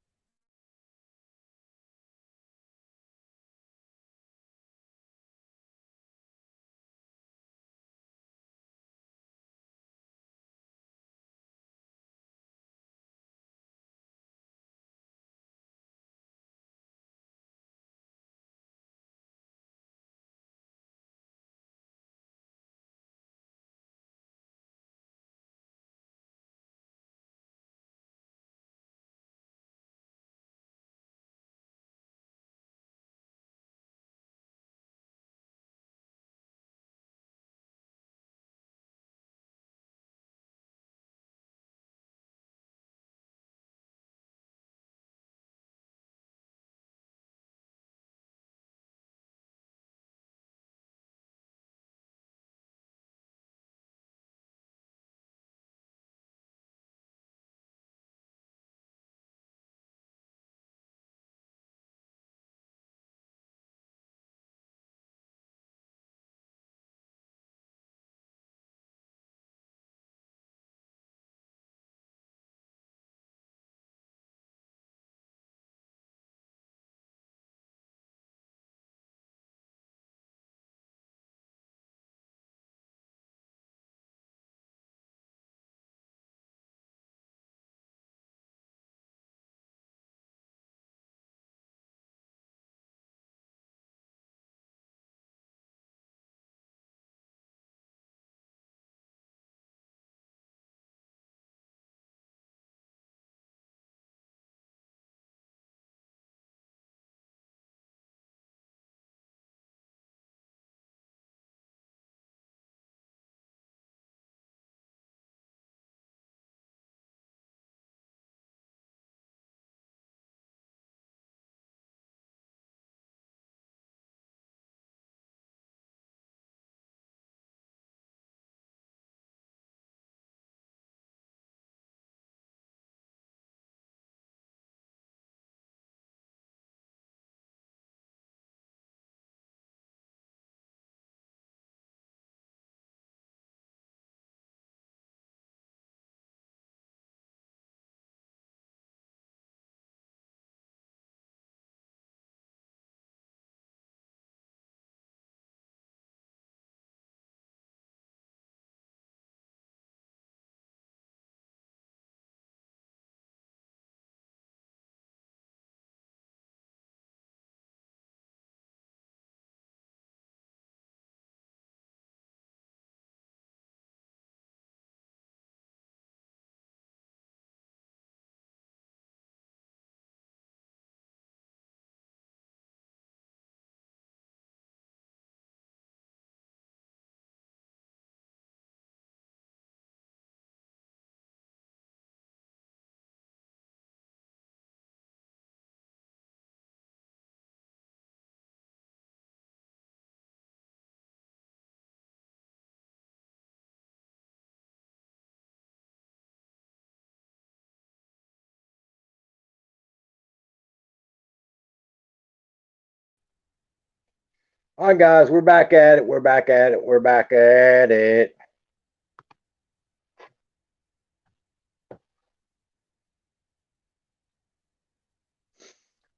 All right, guys, we're back at it. We're back at it. We're back at it.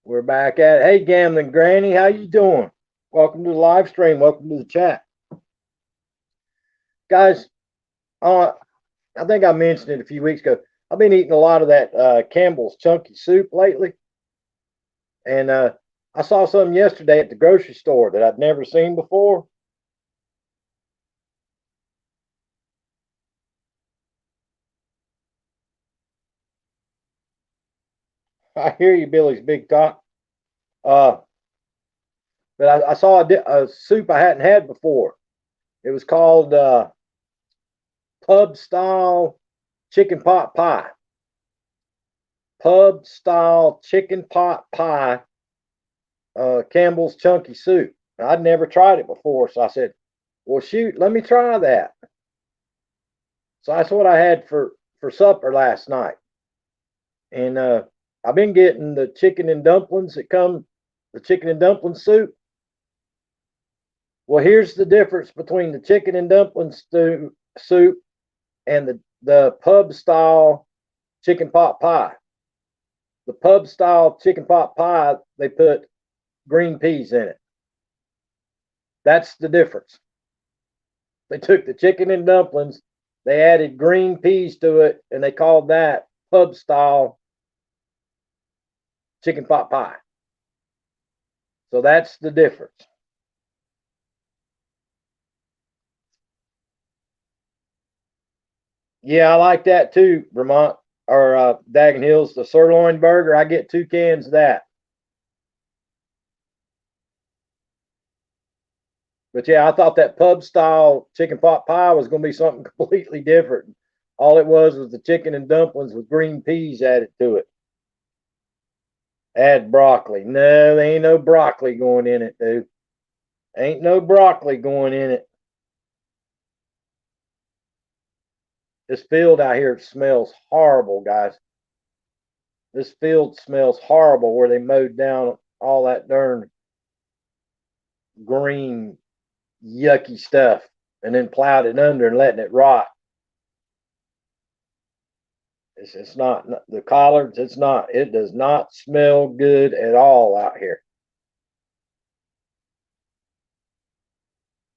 We're back at it. Hey, Gambling Granny, how you doing? Welcome to the live stream. Welcome to the chat. Guys, I think I mentioned it a few weeks ago. I've been eating a lot of that Campbell's Chunky Soup lately. And I saw some yesterday at the grocery store that I'd never seen before. I hear you, Billy's Big Talk. But I saw a soup I hadn't had before. It was called pub style chicken pot pie. Pub style chicken pot pie, Campbell's Chunky Soup. I'd never tried it before, so I said, well, shoot, let me try that. So that's what I had for supper last night. And I've been getting the chicken and dumplings the chicken and dumpling soup. Well, here's the difference between the chicken and dumplings soup and the pub style chicken pot pie. The pub style chicken pot pie, they put green peas in it. That's the difference. They took the chicken and dumplings, they added green peas to it, and they called that pub style chicken pot pie. So that's the difference. Yeah, I like that too, Vermont or Dagon Hills, the sirloin burger. I get 2 cans of that. But yeah, I thought that pub style chicken pot pie was going to be something completely different. All it was the chicken and dumplings with green peas added to it. Add broccoli. No, there ain't no broccoli going in it, dude. Ain't no broccoli going in it. This field out here smells horrible, guys. This field smells horrible where they mowed down all that darn green, yucky stuff and then plowed it under and letting it rot. It's not the collards. It does not smell good at all out here.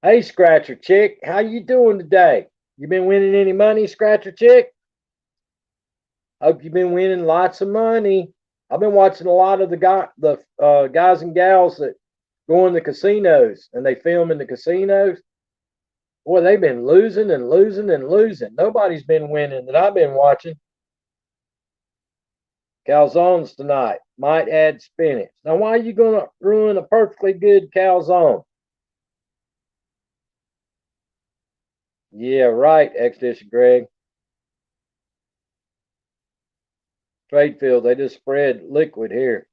Hey, Scratcher Chick, how you doing today? You been winning any money, Scratcher Chick? Hope you've been winning lots of money. I've been watching a lot of the guys and gals that go in the casinos and they film in the casinos. Boy, they've been losing and losing and losing. Nobody's been winning that I've been watching. Calzones tonight. Might add spinach. Now, why are you going to ruin a perfectly good calzone? Yeah, right, Expedition Greg. Trade field, they just spread liquid here.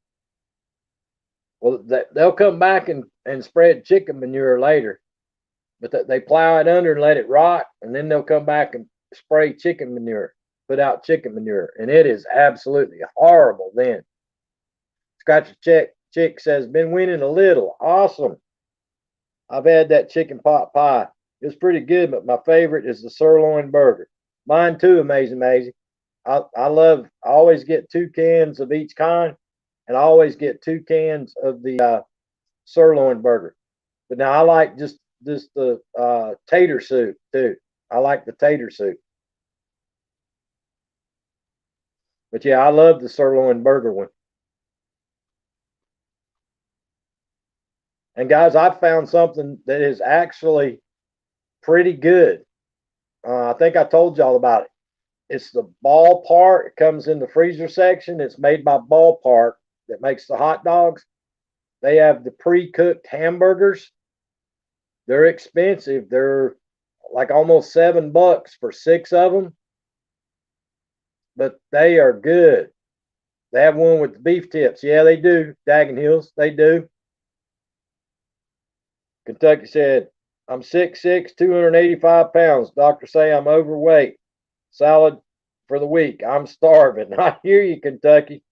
Well, they'll come back and spread chicken manure later, but they plow it under and let it rot, and then they'll come back and spray chicken manure, put out chicken manure, and it is absolutely horrible then. Scratch Chick says, been winning a little. Awesome. I've had that chicken pot pie. It's pretty good, but my favorite is the sirloin burger. Mine too, Amazing Maisie. I always get 2 cans of each kind, and I always get 2 cans of the sirloin burger. But now I like just the tater soup too. I like the tater soup. But yeah, I love the sirloin burger one. And guys, I found something that is actually pretty good. I think I told y'all about it. It's the Ballpark. It comes in the freezer section. It's made by Ballpark that makes the hot dogs. They have the pre-cooked hamburgers. They're expensive. They're like almost $7 for 6 of them, but they are good. They have one with the beef tips. Yeah, they do. Dagon Hills, they do. Kentucky said, I'm 6'6", 285 pounds. Doctors say I'm overweight. Salad for the week. I'm starving. I hear you, Kentucky.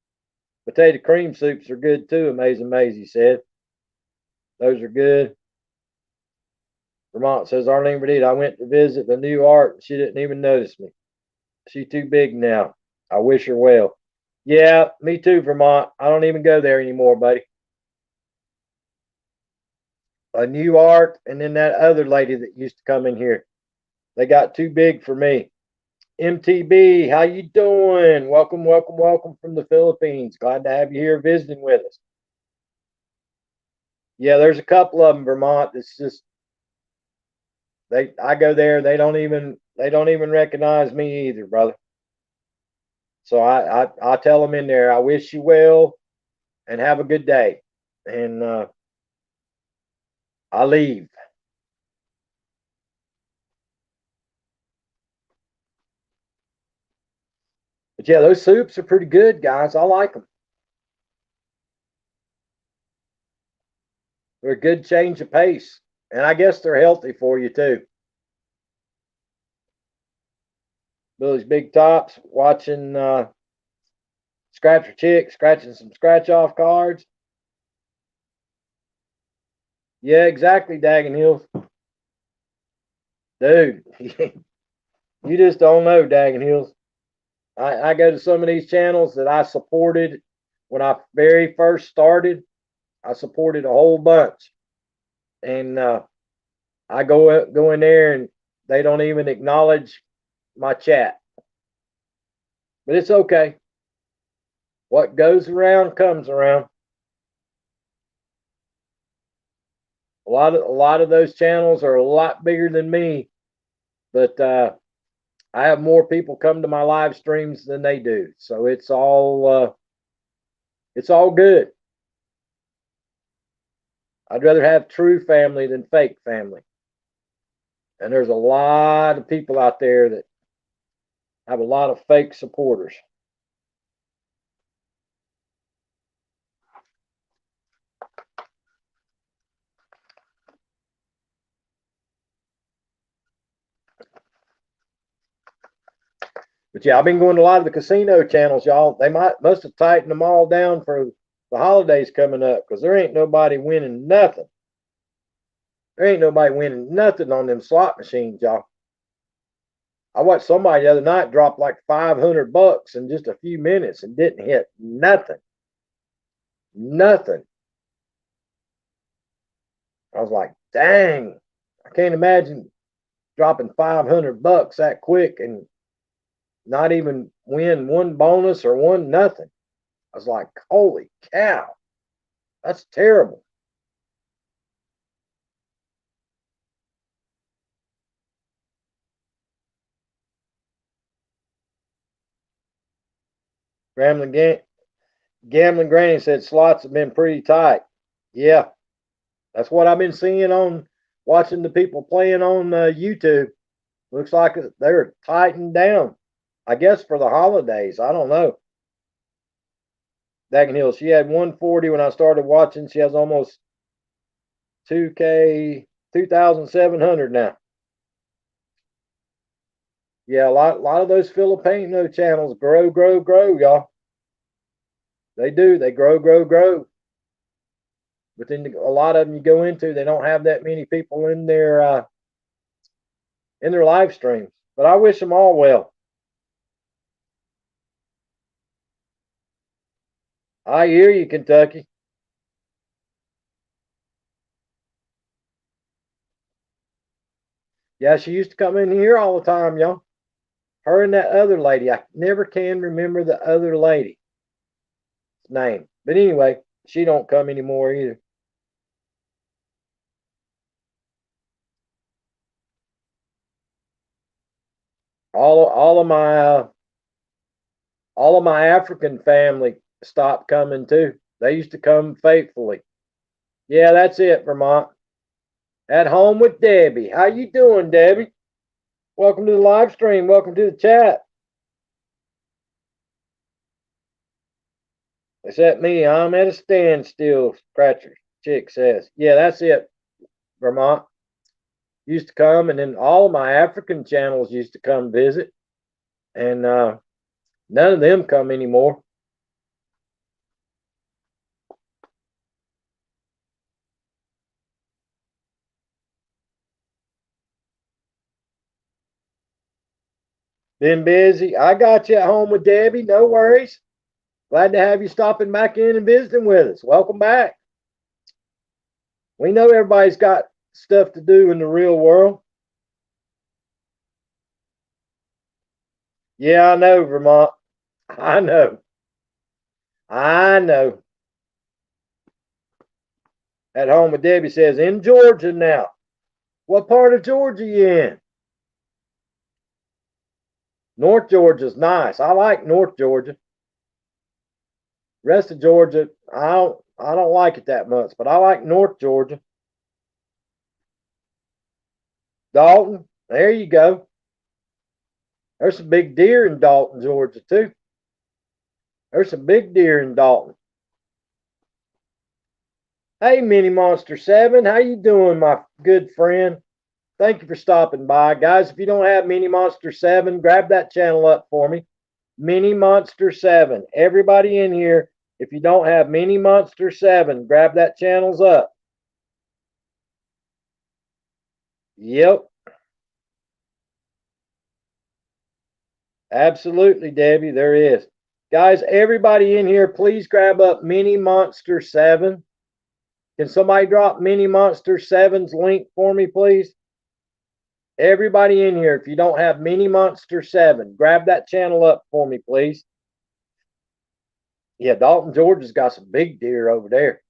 Potato cream soups are good too, Amazing Maisie said. Those are good. Vermont says, Arlene Verdita, I went to visit the new art and she didn't even notice me. She's too big now. I wish her well. Yeah, me too, Vermont. I don't even go there anymore, buddy. A new art and then that other lady that used to come in here. They got too big for me. MTB, how you doing? Welcome, welcome, welcome from the Philippines. Glad to have you here visiting with us. Yeah, there's a couple of them, Vermont. It's just I go there, they don't even recognize me either, brother. So I tell them in there, I wish you well and have a good day. And I leave. But yeah, those soups are pretty good, guys. I like them. They're a good change of pace. And I guess they're healthy for you too. Billy's Big Tops, watching Scratcher Chick, scratching some scratch off cards. Yeah, exactly, Daggin Hills. Dude, you just don't know, Daggin Hills. I go to some of these channels that I supported when I very first started. I supported a whole bunch. And I go in there and they don't even acknowledge my chat. But it's okay. What goes around comes around. A lot of those channels are a lot bigger than me, but I have more people come to my live streams than they do. So it's all good. I'd rather have true family than fake family. And there's a lot of people out there that have a lot of fake supporters. But yeah, I've been going to a lot of the casino channels, y'all. They must have tightened them all down for the holidays coming up because there ain't nobody winning nothing. There ain't nobody winning nothing on them slot machines, y'all. I watched somebody the other night drop like $500 in just a few minutes and didn't hit nothing. Nothing. I was like, dang, I can't imagine dropping $500 that quick and not even win one bonus or one nothing. I was like, holy cow, that's terrible. Gambling, Gambling Granny said slots have been pretty tight. Yeah, that's what I've been seeing on watching the people playing on YouTube. Looks like they're tightened down. I guess for the holidays. I don't know. Dagen Hill, she had 140 when I started watching. She has almost 2K, 2,700 now. Yeah, a lot of those Filipino channels grow, grow, grow, y'all. They do. They grow, grow, grow. But then a lot of them you go into, they don't have that many people in their live streams. But I wish them all well. I hear you, Kentucky. Yeah, she used to come in here all the time, y'all. Her and that other lady. I never can remember the other lady's name. But anyway, she don't come anymore either. All of my African family stopped coming too. They used to come faithfully. Yeah, that's it, Vermont. At home with Debbie. How you doing, Debbie? Welcome to the live stream. Welcome to the chat. Except me, I'm at a standstill, Scratcher Chick says. Yeah, that's it, Vermont. Used to come, and then all of my African channels used to come visit, and none of them come anymore. Been busy. I got you at home with Debbie. No worries. Glad to have you stopping back in and visiting with us. Welcome back. We know everybody's got stuff to do in the real world. Yeah, I know, Vermont. I know. I know. At home with Debbie says, in Georgia now. What part of Georgia you in? North Georgia's nice. I like North Georgia. Rest of Georgia, I don't like it that much, but I like North Georgia. Dalton, there you go. There's some big deer in Dalton, Georgia, too. There's some big deer in Dalton. Hey, Mini Monster 7, how you doing, my good friend? Thank you for stopping by. Guys, if you don't have Mini Monster 7, grab that channel up for me. Mini Monster 7. Everybody in here, if you don't have Mini Monster 7, grab that channel's up. Yep. Absolutely, Debbie, there is. Guys, everybody in here, please grab up Mini Monster 7. Can somebody drop Mini Monster 7's link for me, please? Everybody in here, if you don't have Mini Monster 7, grab that channel up for me, please. Yeah, Dalton, Georgia's got some big deer over there.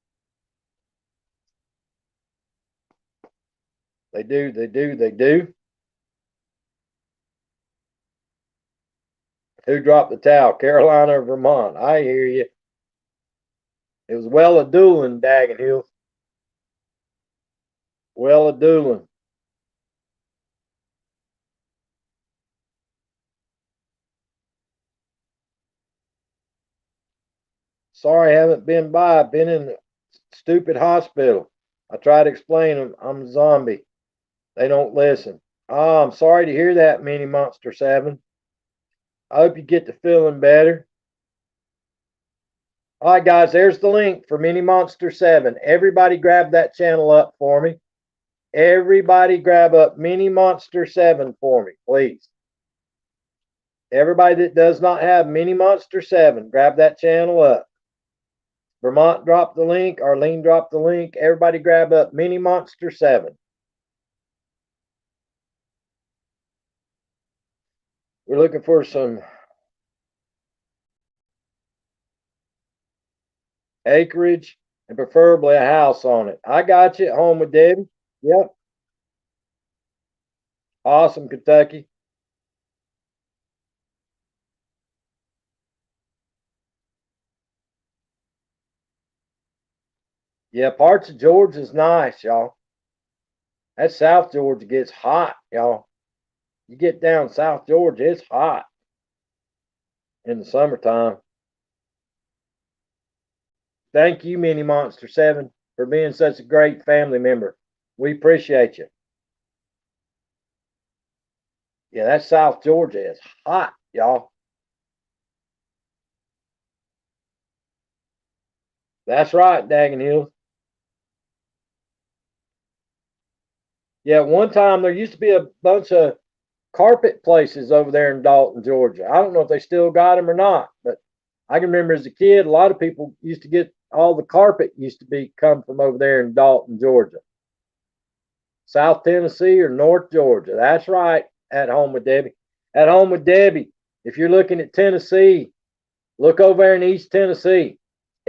They do, they do, they do. Who dropped the towel? Carolina or Vermont? I hear you. It was well a dueling, Daggin Hills. Well a dueling. Sorry, I haven't been by. I've been in the stupid hospital. I try to explain them. I'm a zombie. They don't listen. Oh, I'm sorry to hear that, Mini Monster 7. I hope you get to feeling better. All right, guys, there's the link for Mini Monster 7. Everybody grab that channel up for me. Everybody grab up Mini Monster 7 for me, please. Everybody that does not have Mini Monster 7, grab that channel up. Vermont dropped the link. Arlene dropped the link. Everybody grab up Mini Monster 7. We're looking for some acreage and preferably a house on it. I got you at home with Debbie. Yep. Awesome, Kentucky. Yeah, parts of Georgia's nice, y'all. That South Georgia gets hot, y'all. You get down South Georgia, it's hot in the summertime. Thank you, Mini Monster 7, for being such a great family member. We appreciate you. Yeah, that South Georgia is hot, y'all. That's right, Daggin Hills. Yeah, one time there used to be a bunch of carpet places over there in Dalton, Georgia. I don't know if they still got them or not, but I can remember as a kid, a lot of people used to get all the carpet used to be come from over there in Dalton, Georgia. South Tennessee or North Georgia. That's right. At home with Debbie. At home with Debbie. If you're looking at Tennessee, look over there in East Tennessee.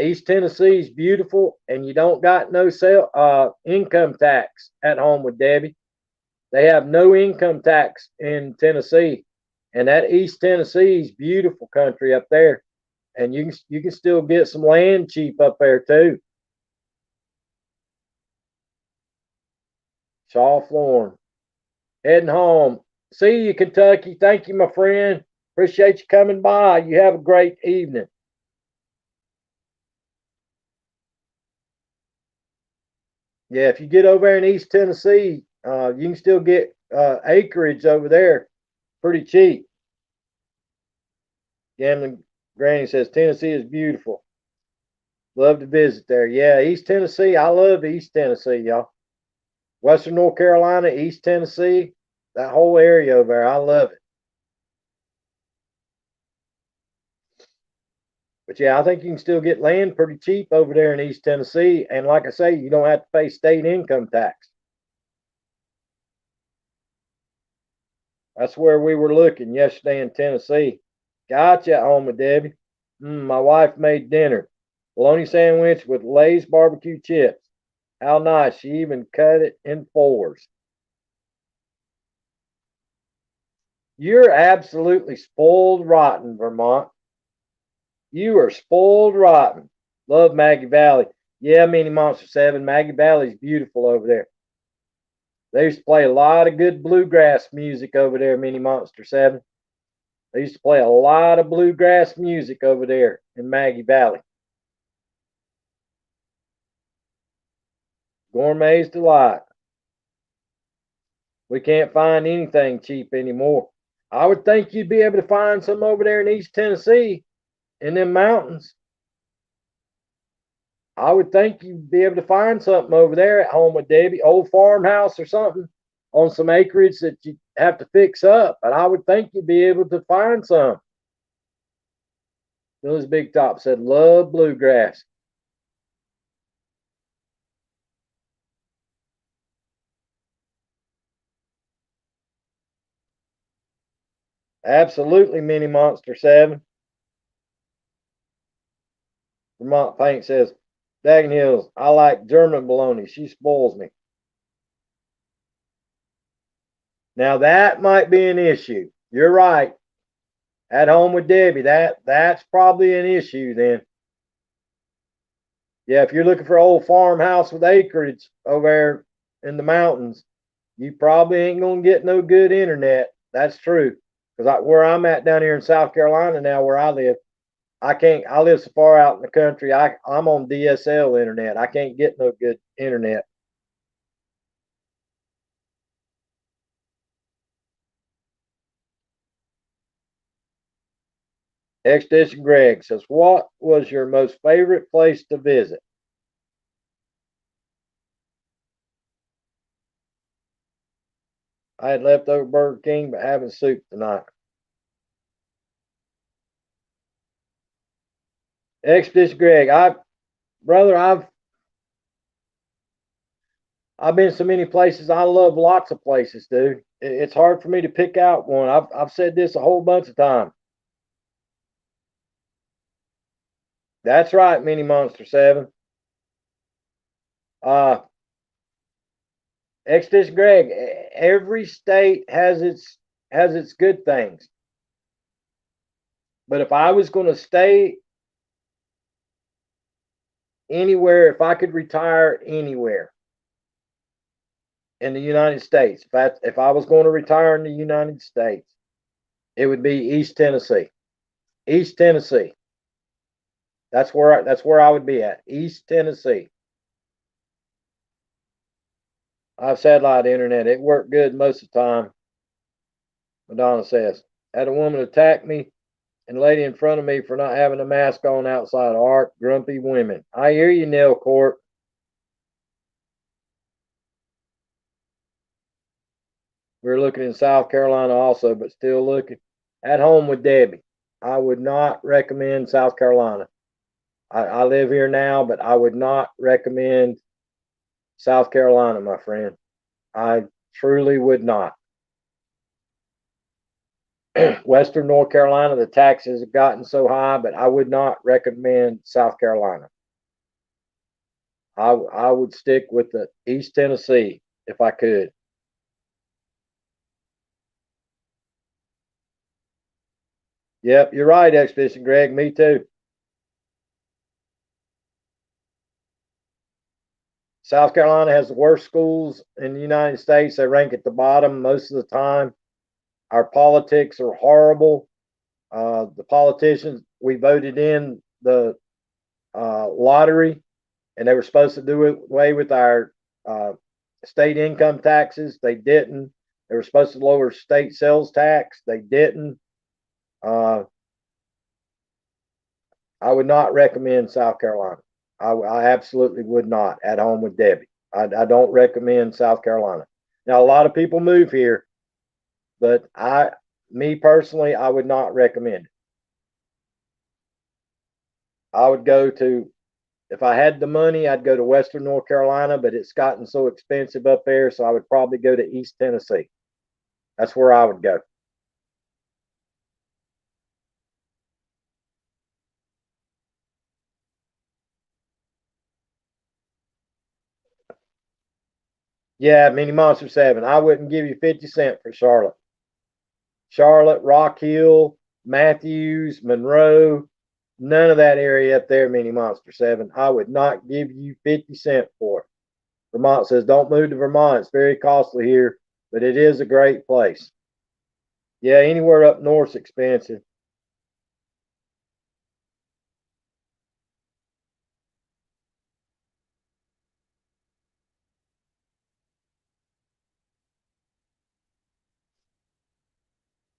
East Tennessee is beautiful, and you don't got no income tax at home with Debbie. They have no income tax in Tennessee, and that East Tennessee is beautiful country up there, and you can still get some land cheap up there too. Shaw Florn, heading home. See you, Kentucky. Thank you, my friend. Appreciate you coming by. You have a great evening. Yeah, if you get over there in East Tennessee, you can still get acreage over there pretty cheap. Gambling Granny says Tennessee is beautiful. Love to visit there. Yeah, East Tennessee. I love East Tennessee, y'all. Western North Carolina, East Tennessee, that whole area over there. I love it. But yeah, I think you can still get land pretty cheap over there in East Tennessee. And like I say, you don't have to pay state income tax. That's where we were looking yesterday in Tennessee. Gotcha at home with Debbie. My wife made dinner. Bologna sandwich with Lay's barbecue chips. How nice. She even cut it in fours. You're absolutely spoiled rotten, Vermont. You are spoiled rotten. Love Maggie Valley. Yeah, Mini Monster 7. Maggie Valley's beautiful over there. They used to play a lot of good bluegrass music over there, Mini Monster 7. They used to play a lot of bluegrass music over there in Maggie Valley. Gourmet's Delight. We can't find anything cheap anymore. I would think you'd be able to find some over there in East Tennessee in them mountains. I would think you'd be able to find something over there at home with Debbie, old farmhouse or something on some acreage that you have to fix up. But I would think you'd be able to find some. Billy's Big Top said, love bluegrass. Absolutely, Mini Monster 7. Vermont Paint says, Daggin Hills, I like German bologna. She spoils me. Now that might be an issue. You're right. At home with Debbie, that's probably an issue then. Yeah, if you're looking for an old farmhouse with acreage over there in the mountains, you probably ain't gonna get no good internet. That's true. Because where I'm at down here in South Carolina now, where I live, I can't. I live so far out in the country. I'm on DSL internet. I can't get no good internet. Expedition Greg says, "What was your most favorite place to visit?" I had leftover Burger King, but having soup tonight. Expedition Greg, brother, I've been so many places. I love lots of places, dude. It's hard for me to pick out one. I've said this a whole bunch of times. That's right, Mini Monster 7. Uh Expedition Greg, every state has its good things. But if I was going to stay anywhere, if I could retire anywhere in the United States, if I was going to retire in the United States, it would be East Tennessee. East Tennessee. That's where I would be at. East Tennessee. I have satellite internet. It worked good most of the time. Madonna says, had a woman attack me and a lady in front of me for not having a mask on outside. Art, grumpy women. I hear you, Neil Court. We're looking in South Carolina also, but still looking. At home with Debbie. I would not recommend South Carolina. I live here now, but I would not recommend South Carolina, my friend. I truly would not. Western North Carolina, the taxes have gotten so high, but I would not recommend South Carolina. I would stick with the East Tennessee if I could. Yep, you're right, Expedition Greg. Me too. South Carolina has the worst schools in the United States. They rank at the bottom most of the time. Our politics are horrible. The politicians, we voted in the lottery, and they were supposed to do away with our state income taxes. They didn't. They were supposed to lower state sales tax. They didn't. Uh, I would not recommend South Carolina. I absolutely would not at home with Debbie. I don't recommend South Carolina. Now, a lot of people move here, but me personally, I would not recommend it. I would go to, if I had the money, I'd go to Western North Carolina, but it's gotten so expensive up there, so I would probably go to East Tennessee. That's where I would go. Yeah, Mini Monster 7. I wouldn't give you 50 cents for Charlotte. Charlotte, Rock Hill, Matthews, Monroe, none of that area up there, Mini Monster 7. I would not give you 50 cents for it. Vermont says, don't move to Vermont. It's very costly here, but it is a great place. Yeah, anywhere up north's expensive.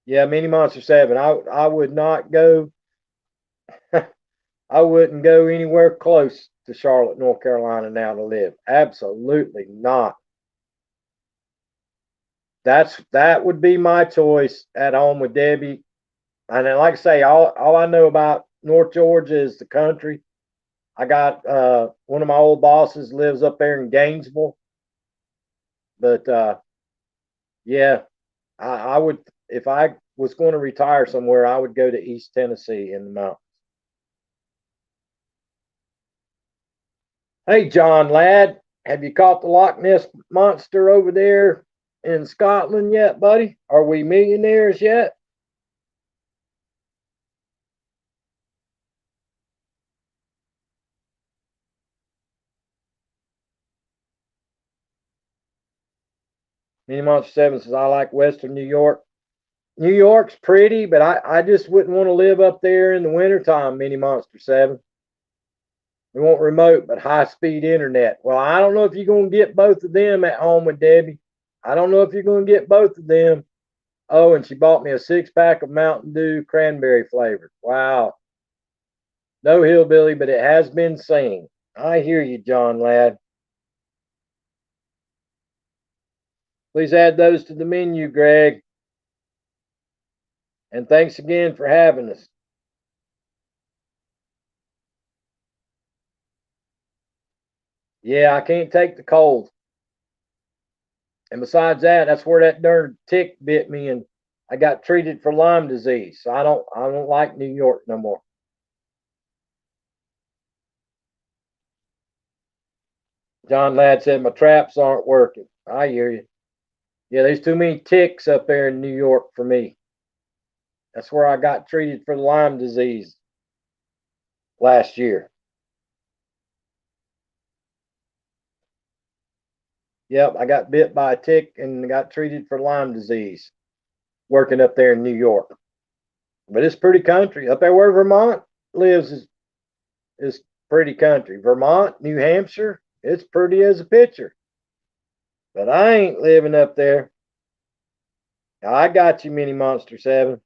Yeah, Mini Monster 7. I would not go. I wouldn't go anywhere close to Charlotte, North Carolina now to live. Absolutely not. That would be my choice at home with Debbie. And then, like I say, all I know about North Georgia is the country. I got one of my old bosses lives up there in Gainesville, but yeah, I would, if I was going to retire somewhere, I would go to East Tennessee in the mountains. Hey, John lad, have you caught the Loch Ness monster over there in Scotland yet, buddy? Are we millionaires yet? Mini Monster 7 says, I like Western New York. New York's pretty, but I just wouldn't want to live up there in the wintertime, Mini Monster 7. We want remote, but high speed internet. Well, I don't know if you're going to get both of them at home with Debbie. I don't know if you're going to get both of them. Oh, and she bought me a 6-pack of Mountain Dew cranberry flavored. Wow. No hillbilly, but it has been seen. I hear you, John lad. Please add those to the menu, Greg. And thanks again for having us. Yeah, I can't take the cold. And besides that, that's where that darn tick bit me, and I got treated for Lyme disease. So I don't like New York no more. John Ladd said my traps aren't working. I hear you. Yeah, there's too many ticks up there in New York for me. That's where I got treated for Lyme disease last year. Yep, I got bit by a tick and got treated for Lyme disease working up there in New York. But it's pretty country. Up there where Vermont lives is pretty country. Vermont, New Hampshire, it's pretty as a picture. But I ain't living up there. I got you, Mini Monster 7.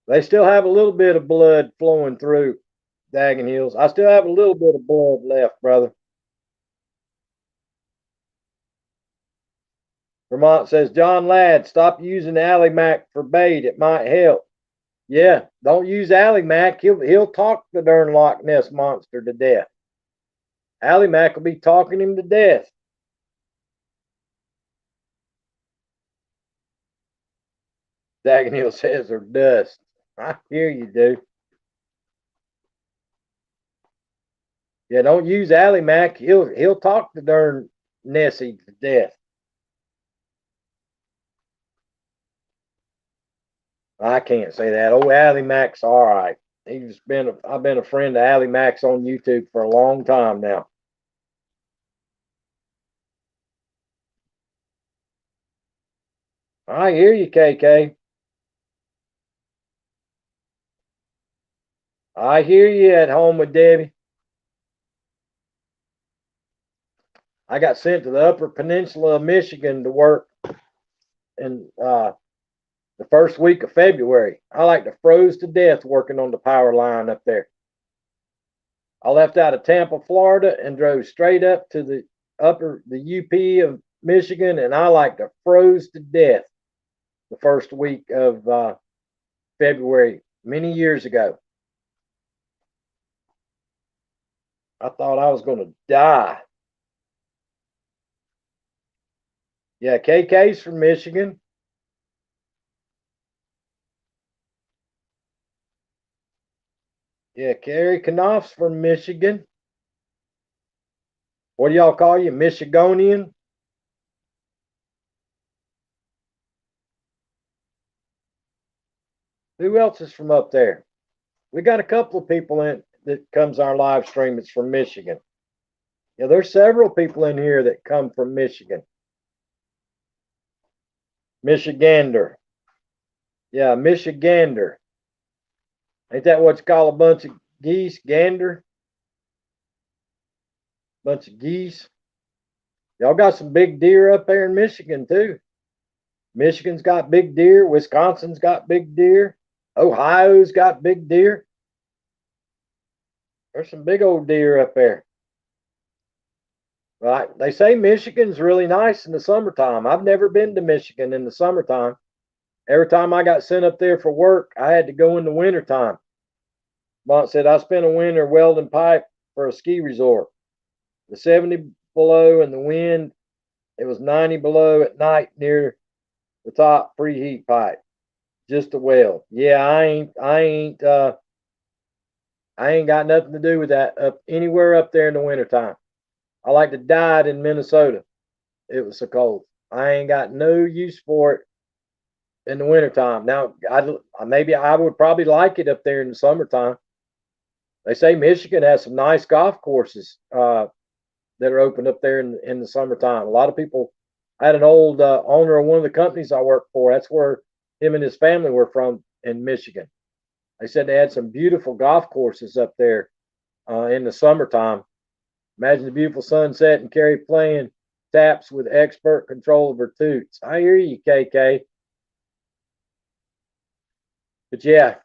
They still have a little bit of blood flowing through Daggin Hills. I still have a little bit of blood left, brother. Vermont says, John Ladd, stop using Alley Mac for bait. It might help. Yeah, don't use Alley Mac. He'll talk the darn Loch Ness monster to death. Alley Mac will be talking him to death. Daggin Hill says they're dust. I hear you, dude. Yeah, don't use Alley Mac. He'll talk the darn Nessie to death. I can't say that. Oh, Alley Mac's all right. I've been a friend of Alley Mac's on YouTube for a long time now. I hear you, KK. I hear you at home with Debbie. I got sent to the Upper Peninsula of Michigan to work in the first week of February. I like to froze to death working on the power line up there. I left out of Tampa, Florida, and drove straight up to the UP of Michigan, and I like to froze to death the first week of February many years ago. I thought I was going to die. Yeah, KK's from Michigan. Yeah, Carrie Knopf's from Michigan. What do y'all call you? Michigonian? Who else is from up there? We got a couple of people in that comes our live stream. It's from Michigan. Yeah, there's several people in here that come from Michigan. Michigander. Yeah, Michigander. Ain't that what you call a bunch of geese? Gander? Bunch of geese. Y'all got some big deer up there in Michigan too. Michigan's got big deer. Wisconsin's got big deer. Ohio's got big deer. There's some big old deer up there. Right. They say Michigan's really nice in the summertime. I've never been to Michigan in the summertime. Every time I got sent up there for work, I had to go in the wintertime. Mont said I spent a winter welding pipe for a ski resort. The 70 below and the wind, it was 90 below at night near the top preheat pipe. Just a weld. Yeah, I ain't got nothing to do with that up anywhere up there in the wintertime. I like to die in Minnesota. It was so cold. I ain't got no use for it in the wintertime. Now, maybe I would probably like it up there in the summertime. They say Michigan has some nice golf courses that are open up there in the summertime. A lot of people. I had an old owner of one of the companies I worked for. That's where him and his family were from in Michigan. They said they had some beautiful golf courses up there in the summertime. Imagine the beautiful sunset and Carrie playing taps with expert control of her toots. I hear you, KK. But yeah,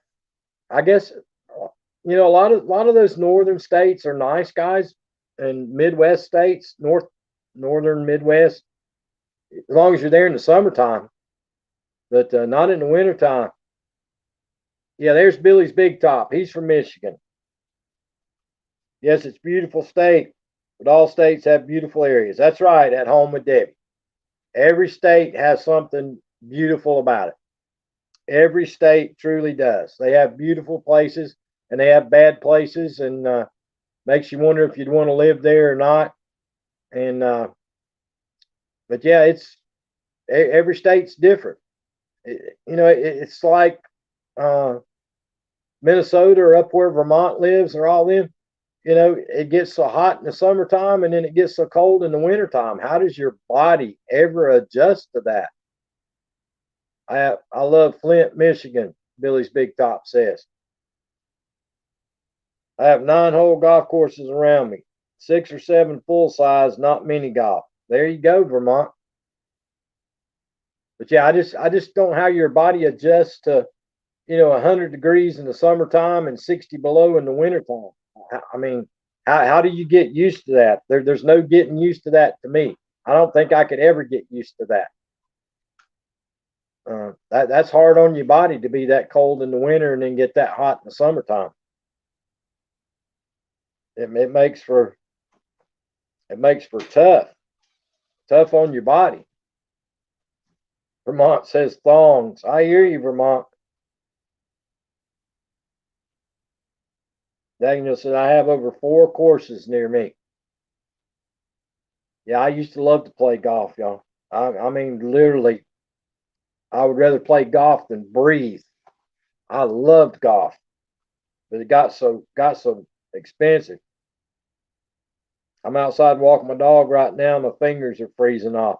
I guess a lot of those northern states are nice guys, and Midwest states, northern Midwest, as long as you're there in the summertime, but not in the wintertime. Yeah, there's Billy's Big Top. He's from Michigan. Yes, it's a beautiful state, but all states have beautiful areas. That's right, at home with Debbie. Every state has something beautiful about it. Every state truly does. They have beautiful places and they have bad places, and makes you wonder if you'd want to live there or not. And but yeah, it's every state's different. It's like uh, Minnesota or up where Vermont lives or all them. It gets so hot in the summertime and then it gets so cold in the wintertime. How does your body ever adjust to that? I love Flint, Michigan, Billy's Big Top says. I have 9-hole golf courses around me, 6 or 7 full size, not mini golf. There you go, Vermont. But yeah, I just don't know how your body adjusts to 100 degrees in the summertime and 60 below in the wintertime. I mean, how do you get used to that? There's no getting used to that to me. I don't think I could ever get used to that. That's hard on your body to be that cold in the winter and then get that hot in the summertime. It makes for tough on your body. Vermont says thongs. I hear you, Vermont. Daniel said I have over 4 courses near me. Yeah, I used to love to play golf, y'all. I mean, literally, I would rather play golf than breathe. I loved golf, but it got so expensive. I'm outside walking my dog right now. My fingers are freezing off.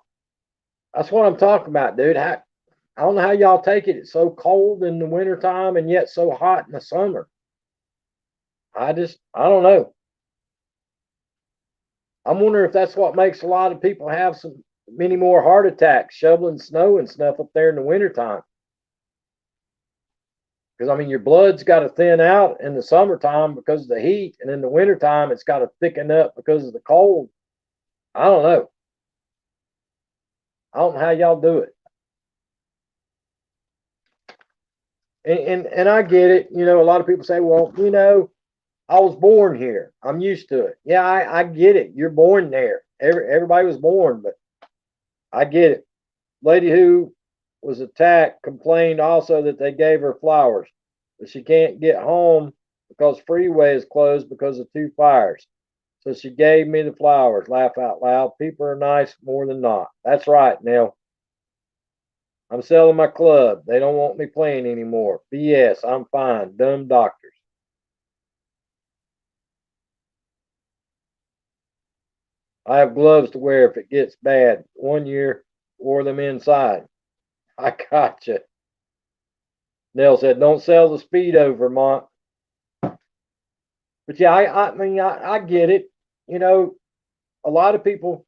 That's what I'm talking about, dude. I don't know how y'all take it. It's so cold in the wintertime and yet so hot in the summer. I don't know. I'm wondering if that's what makes a lot of people have many more heart attacks shoveling snow and stuff up there in the wintertime. Because I mean, your blood's got to thin out in the summertime because of the heat, and in the wintertime it's got to thicken up because of the cold. I don't know. I don't know how y'all do it. And I get it. You know, a lot of people say, well, you know, I was born here. I'm used to it. Yeah, I get it. You're born there. Everybody was born, but I get it. Lady who was attacked complained also that they gave her flowers, but she can't get home because freeway is closed because of two fires. So she gave me the flowers. Laugh out loud. People are nice more than not. That's right, Nell. I'm selling my club. They don't want me playing anymore. BS. I'm fine. Dumb doctors. I have gloves to wear if it gets bad. One year, wore them inside. I gotcha. Nell said, don't sell the Speedo, Vermont. But yeah, I mean, I get it. You know, a lot of people,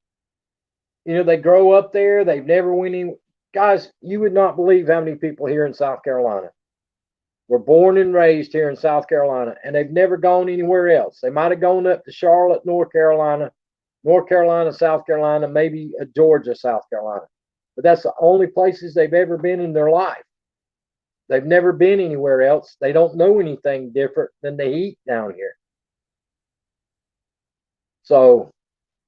you know, they grow up there. They've never went in. Guys, you would not believe how many people here in South Carolina were born and raised here in South Carolina, and they've never gone anywhere else. They might have gone up to Charlotte, North Carolina, South Carolina, maybe Georgia, South Carolina. But that's the only places they've ever been in their life. They've never been anywhere else. They don't know anything different than the heat down here. So,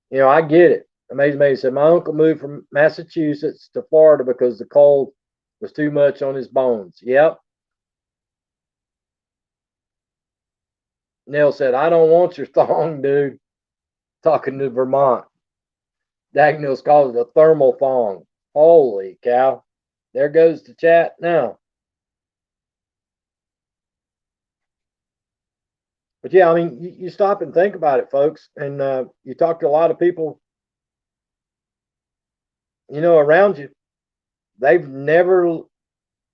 you know, I get it. Amazing said, my uncle moved from Massachusetts to Florida because the cold was too much on his bones. Yep. Nell said, I don't want your thong, dude. Talking to Vermont. Dagnills calls it a thermal thong. Holy cow. There goes the chat now. But yeah, I mean, you stop and think about it, folks, and you talk to a lot of people, you know, around you. They've never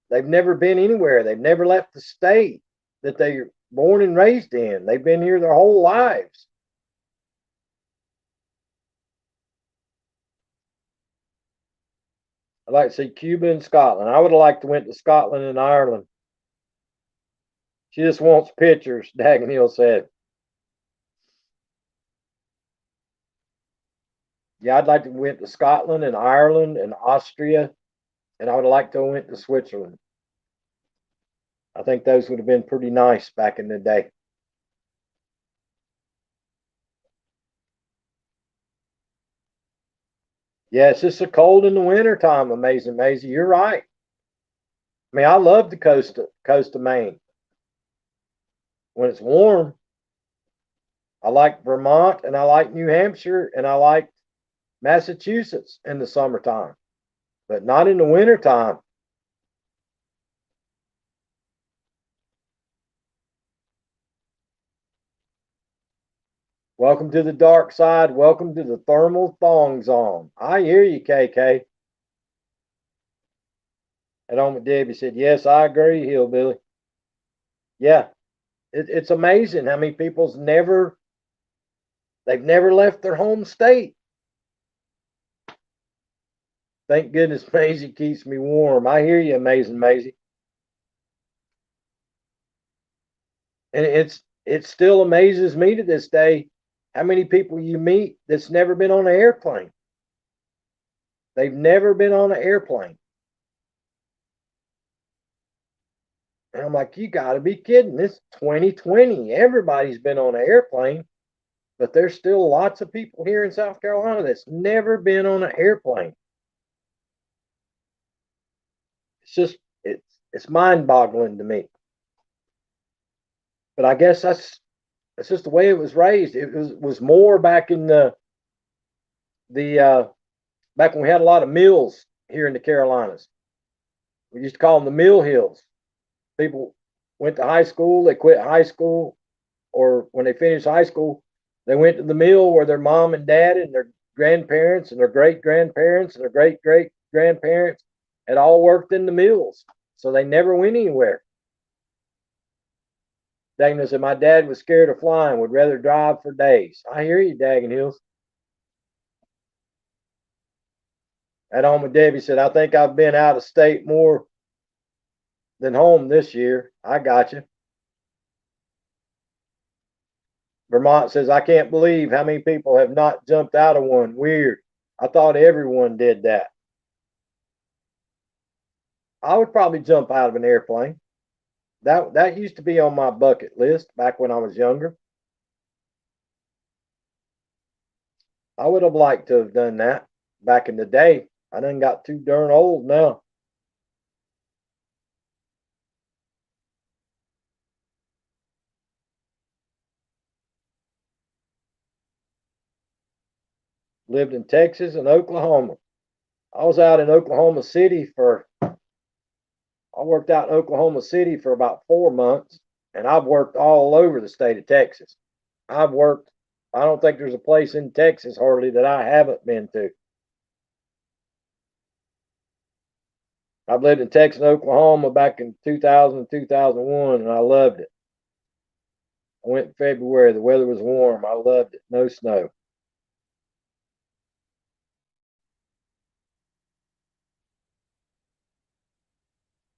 they've never been anywhere. They've never left the state that they're born and raised in. They've been here their whole lives. I'd like to see Cuba and Scotland. I would have liked to went to Scotland and Ireland. She just wants pictures, Dagenhill said. Yeah, I'd like to went to Scotland and Ireland and Austria, and I would have liked to have went to Switzerland. I think those would have been pretty nice back in the day. Yeah, it's just so cold in the wintertime, amazing Maisie. You're right. I mean, I love the coast of Maine. When it's warm, I like Vermont and I like New Hampshire and I like Massachusetts in the summertime, but not in the wintertime. Welcome to the dark side. Welcome to the thermal thong zone. I hear you, KK. And on Debbie said, yes, I agree, Hillbilly. Yeah, it's amazing how many they've never left their home state. Thank goodness Maisie keeps me warm. I hear you, amazing Maisie. And it still amazes me to this day how many people you meet that's never been on an airplane. They've never been on an airplane. And I'm like, you got to be kidding. It's 2020. Everybody's been on an airplane, but there's still lots of people here in South Carolina that's never been on an airplane. It's just it's mind-boggling to me. But I guess that's just the way it was raised. It was more back in the back when we had a lot of mills here in the Carolinas. We used to call them the mill hills. People went to high school, they quit high school, or when they finished high school, they went to the mill where their mom and dad and their grandparents and their great grandparents and their great great grandparents had all worked in the mills. So they never went anywhere. Dagan said, my dad was scared of flying, would rather drive for days. I hear you, Dagan Hills. At home with Debbie said, I think I've been out of state more than home this year. I got you. Vermont says, I can't believe how many people have not jumped out of one. Weird. I thought everyone did that. I would probably jump out of an airplane. That used to be on my bucket list back when I was younger. I would have liked to have done that back in the day. I done got too darn old now. Lived in Texas and Oklahoma. I was out in Oklahoma City for I worked out in Oklahoma City for about 4 months, and I've worked all over the state of Texas. I've worked. I don't think there's a place in Texas hardly that I haven't been to. I've lived in Texas and Oklahoma back in 2000 and 2001, and I loved it. I went in February. The weather was warm. I loved it. No snow.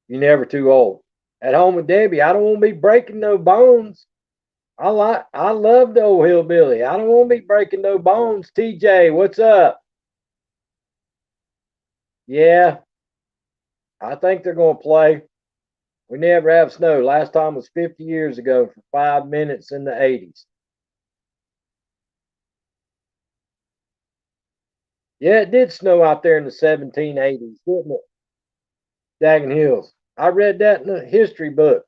You're never too old. At home with Debbie, I don't want to be breaking no bones. I love the old hillbilly. I don't want to be breaking no bones. TJ, what's up? Yeah, I think they're going to play. We never have snow. Last time was 50 years ago for 5 minutes in the 80s. Yeah, it did snow out there in the 1780s, didn't it? Daggin Hills. I read that in a history book.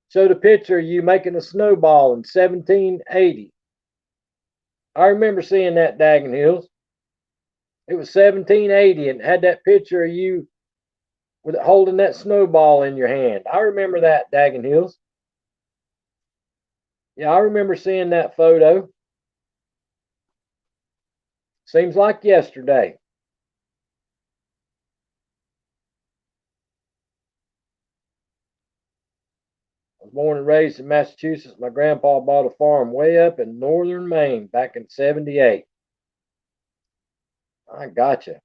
Showed a picture of you making a snowball in 1780. I remember seeing that, Daggin Hills. It was 1780 and had that picture of you with holding that snowball in your hand. I remember that, Daggin Hills. Yeah, I remember seeing that photo. Seems like yesterday. I was born and raised in Massachusetts. My grandpa bought a farm way up in northern Maine back in 78. I gotcha.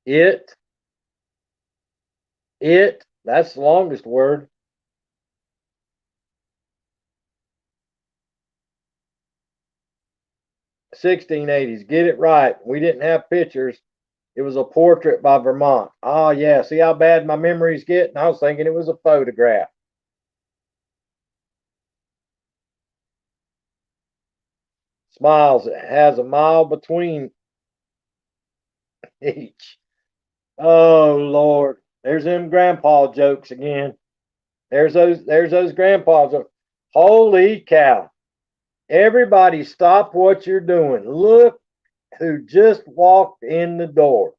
It, that's the longest word. 1680s. Get it right. We didn't have pictures. It was a portrait by Vermont. Oh, yeah. See how bad my memories get? And I was thinking it was a photograph. Smiles. It has a mile between each. Oh, Lord. There's them grandpa jokes again. There's those grandpa jokes. Holy cow. Everybody stop what you're doing. Look who just walked in the door.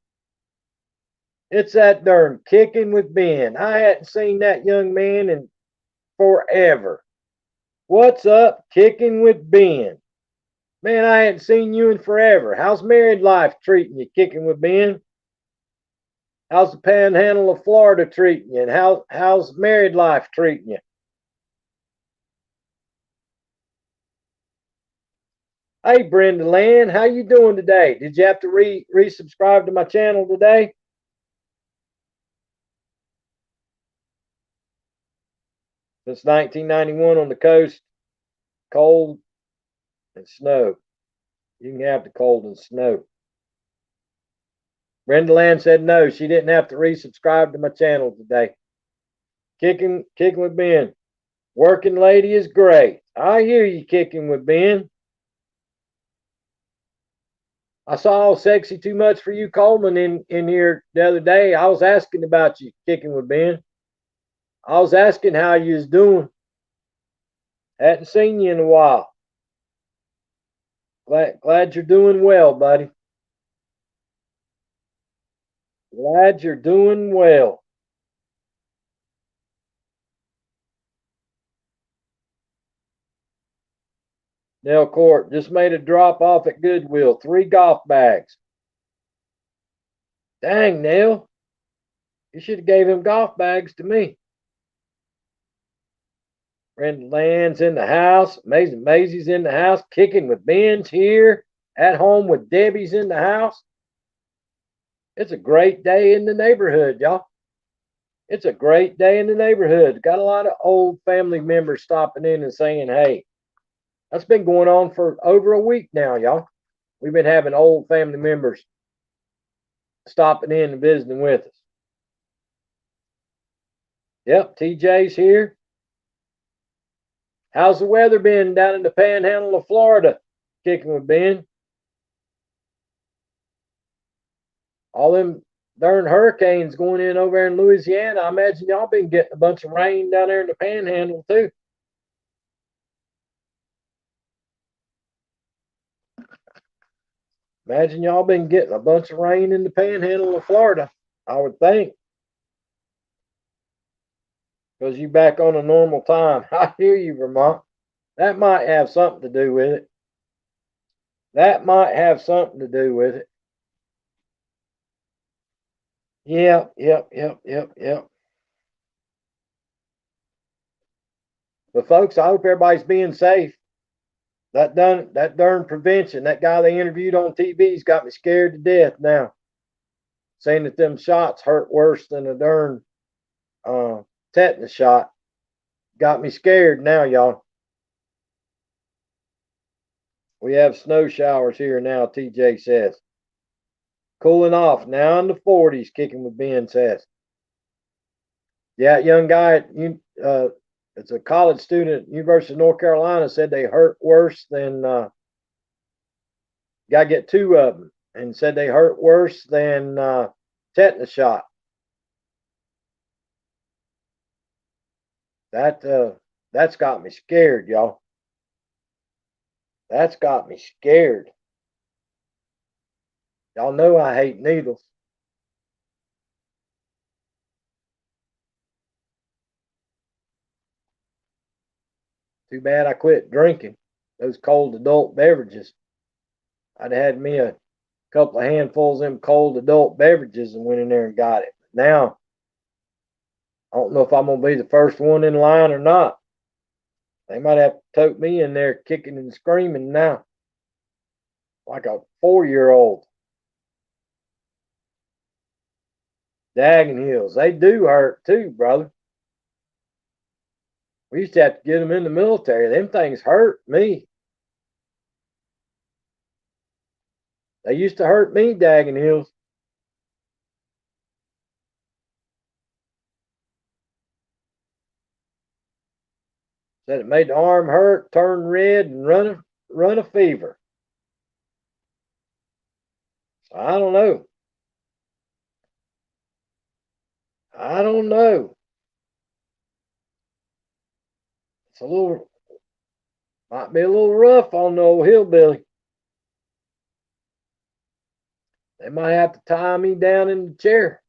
It's that darn kicking with Ben. I hadn't seen that young man in forever. What's up, kicking with Ben? Man, I hadn't seen you in forever. How's married life treating you, kicking with Ben? How's the panhandle of Florida treating you? And how's married life treating you? Hey, Brenda Land, how you doing today? Did you have to resubscribe to my channel today? Since 1991 on the coast, cold and snow. You can have the cold and snow. Brenda Land said no, she didn't have to resubscribe to my channel today. Kicking with Ben. Working lady is great. I hear you, kicking with Ben. I saw Sexy Too Much for You Coleman in here the other day. I was asking about you, kicking with Ben. I was asking how you was doing. Hadn't seen you in a while. Glad you're doing well, buddy. Glad you're doing well. Nell Court just made a drop off at Goodwill. 3 golf bags. Dang, Nell. You should have gave him golf bags to me. Brenda Land's in the house. Amazing Maisie's in the house. Kicking with Ben's here. At home with Debbie's in the house. It's a great day in the neighborhood, y'all. It's a great day in the neighborhood. Got a lot of old family members stopping in and saying, hey. That's been going on for over a week now, y'all. We've been having old family members stopping in and visiting with us. Yep, TJ's here. How's the weather been down in the panhandle of Florida? Kicking with Ben. All them darn hurricanes going in over there in Louisiana. I imagine y'all been getting a bunch of rain down there in the panhandle too. Imagine y'all been getting a bunch of rain in the panhandle of Florida. I would think. Because you back on a normal time. I hear you, Vermont. That might have something to do with it. That might have something to do with it. Yep. But folks, I hope everybody's being safe. That darn prevention. That guy they interviewed on TV's got me scared to death now. Saying that them shots hurt worse than a darn tetanus shot. Got me scared now, y'all. We have snow showers here now, TJ says. Cooling off now in the 40s, kicking with Ben says. Yeah, young guy, it's a college student at University of North Carolina, said they hurt worse than, got to get two of them, and said they hurt worse than tetanus shot. That's got me scared, y'all. That's got me scared. Y'all know I hate needles. Too bad I quit drinking those cold adult beverages. I'd had me a couple of handfuls of them cold adult beverages and went in there and got it. Now, I don't know if I'm going to be the first one in line or not. They might have to tote me in there kicking and screaming now, like a 4-year-old. Dagging heels, they do hurt too, brother. We used to have to get them in the military. Them things hurt me. They used to hurt me, dagging heels. Said it made the arm hurt, turn red, and run a fever. So I don't know. I don't know. It's a little, might be a little rough on the old hillbilly. They might have to tie me down in the chair.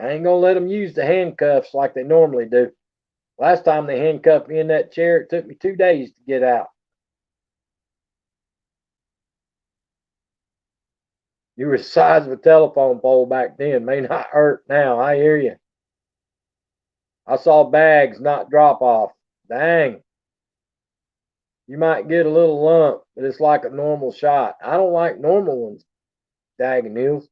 I ain't gonna let them use the handcuffs like they normally do. Last time they handcuffed me in that chair, it took me 2 days to get out. You were the size of a telephone pole back then. May not hurt now. I hear you. I saw bags not drop off. Dang. You might get a little lump, but it's like a normal shot. I don't like normal ones. Dagging heels.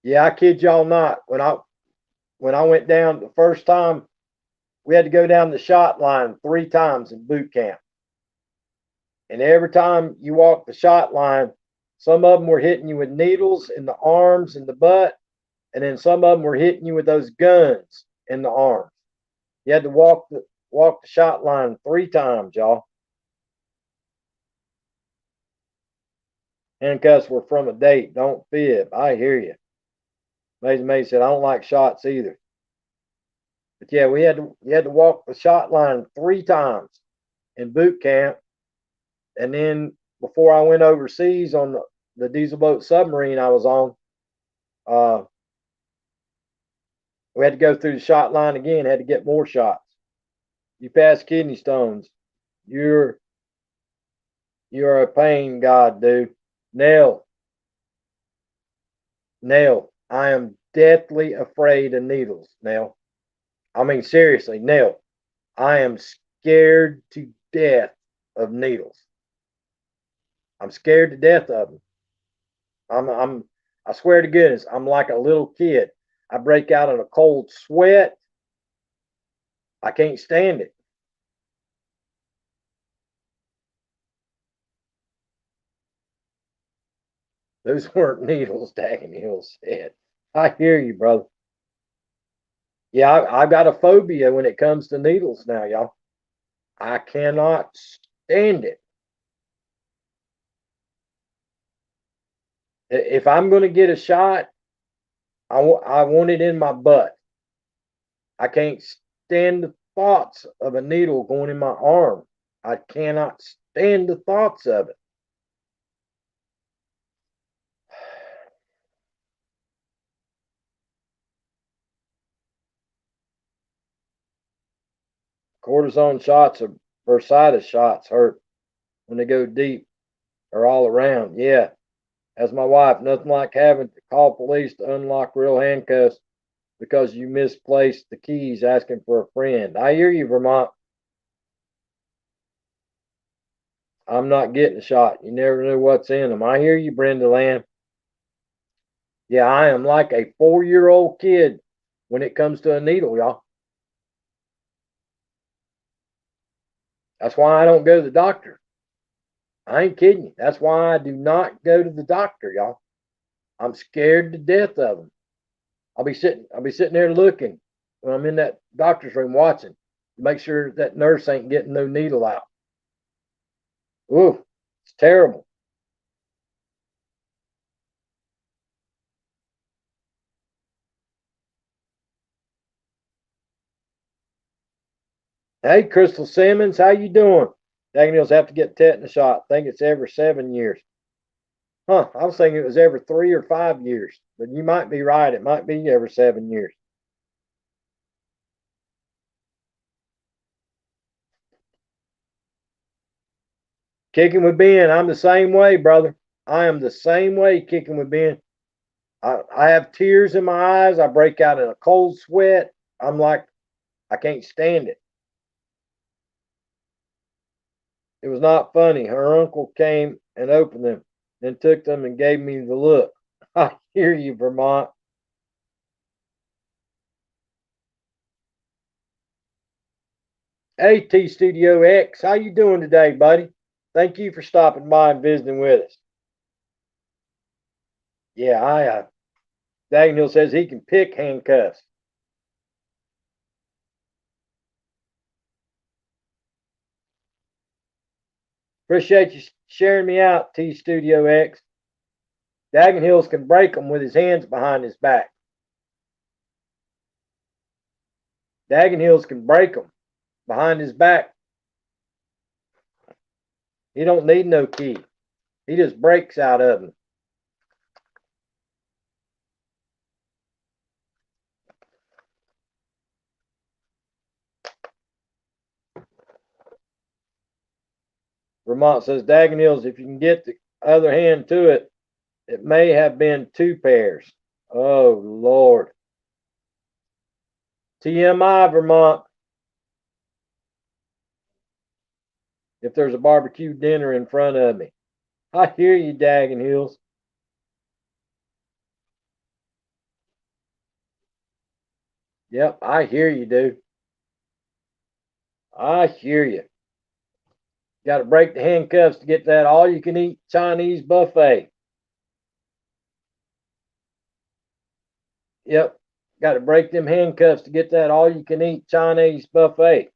Yeah, I kid y'all not. When I went down the first time, we had to go down the shot line 3 times in boot camp. And every time you walk the shot line, some of them were hitting you with needles in the arms and the butt, and then some of them were hitting you with those guns in the arms. You had to walk the shot line 3 times, y'all. Handcuffs were from a date. Don't fib. I hear you. May said I don't like shots either. But yeah, you had to walk the shot line 3 times in boot camp, and then before I went overseas on the diesel boat submarine I was on, uh, we had to go through the shot line again. Had to get more shots. You pass kidney stones, you're you're a pain god, dude. Nell, Nell, I am deathly afraid of needles, Nell. I mean, seriously, Nell, I am scared to death of needles. I'm scared to death of them. I swear to goodness, I'm like a little kid. I break out in a cold sweat. I can't stand it. Those weren't needles, Daggin Hill said. I hear you, brother. Yeah, I've got a phobia when it comes to needles now, y'all. I cannot stand it. If I'm going to get a shot, I want it in my butt. I can't stand the thoughts of a needle going in my arm. I cannot stand the thoughts of it. Cortisone shots or bursitis shots hurt when they go deep or all around. Yeah, as my wife, nothing like having to call police to unlock real handcuffs because you misplaced the keys asking for a friend. I hear you, Vermont. I'm not getting a shot. You never know what's in them. I hear you, Brenda Lamb. Yeah, I am like a 4-year-old kid when it comes to a needle, y'all. That's why I don't go to the doctor. I ain't kidding you. That's why I do not go to the doctor, y'all. I'm scared to death of them. I'll be sitting there looking when I'm in that doctor's room watching to make sure that nurse ain't getting no needle out. Ooh, it's terrible. Hey, Crystal Simmons, how you doing? Daniels have to get tetanus shot. I think it's every 7 years. Huh? I was thinking it was every 3 or 5 years, but you might be right. It might be every 7 years. Kicking with Ben, I'm the same way, brother. I am the same way kicking with Ben. I have tears in my eyes. I break out in a cold sweat. I'm like, I can't stand it. It was not funny. Her uncle came and opened them, then took them and gave me the look. I hear you, Vermont. Hey, T Studio X, how you doing today, buddy? Thank you for stopping by and visiting with us. Yeah, Daniel says he can pick handcuffs. Appreciate you sharing me out, T Studio X. Dagan Hills can break them with his hands behind his back. Dagan Hills can break them behind his back. He don't need no key. He just breaks out of them. Vermont says, Dagan Hills, if you can get the other hand to it, it may have been 2 pairs. Oh, Lord. TMI, Vermont. If there's a barbecue dinner in front of me. I hear you, Dagan Hills. Yep, I hear you, dude. I hear you. Got to break the handcuffs to get that all you can eat Chinese buffet. Yep, got to break them handcuffs to get that all you can eat Chinese buffet.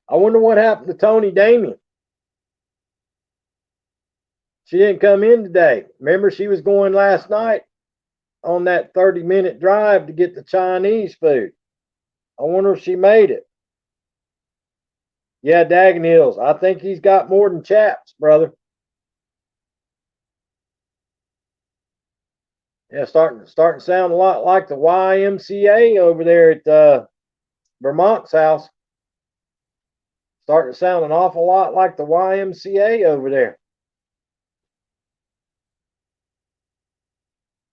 I wonder what happened to Tony Damien. She didn't come in today. Remember, she was going last night on that 30-minute drive to get the Chinese food. I wonder if she made it. Yeah, Dagan Hills. I think he's got more than chaps, brother. Yeah, starting to sound a lot like the YMCA over there at Vermont's house. Starting to sound an awful lot like the YMCA over there.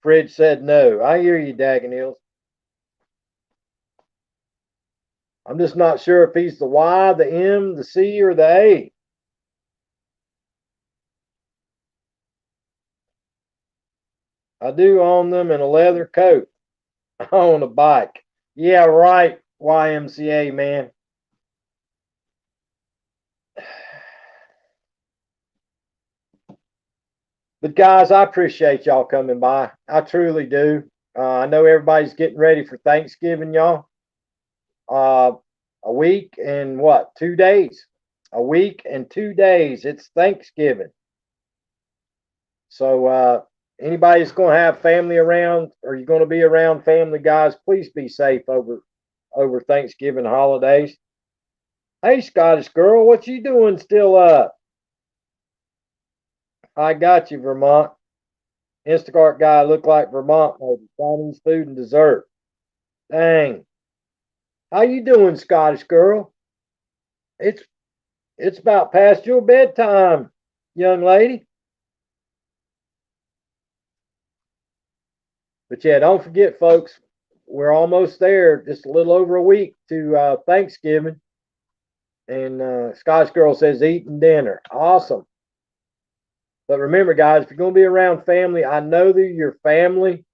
Fridge said no. I hear you, Dagan Hills. I'm just not sure if he's the Y, the M, the C, or the A. I do own them in a leather coat. I own a bike. Yeah, right, YMCA, man. But guys, I appreciate y'all coming by. I truly do. I know everybody's getting ready for Thanksgiving, y'all. Uh, a week and what? 2 days. A week and 2 days. It's Thanksgiving. So anybody that's going to have family around, or you're going to be around family, guys, please be safe over Thanksgiving holidays. Hey, Scottish girl, what you doing still up? I got you, Vermont. Instacart guy looked like Vermont, maybe. Chinese food and dessert. Dang. How you doing, Scottish girl? It's it's about past your bedtime, young lady. But yeah, don't forget, folks, we're almost there. Just a little over a week to Thanksgiving. And Scottish girl says eating dinner. Awesome. But remember, guys, if you're going to be around family, I know they're your family,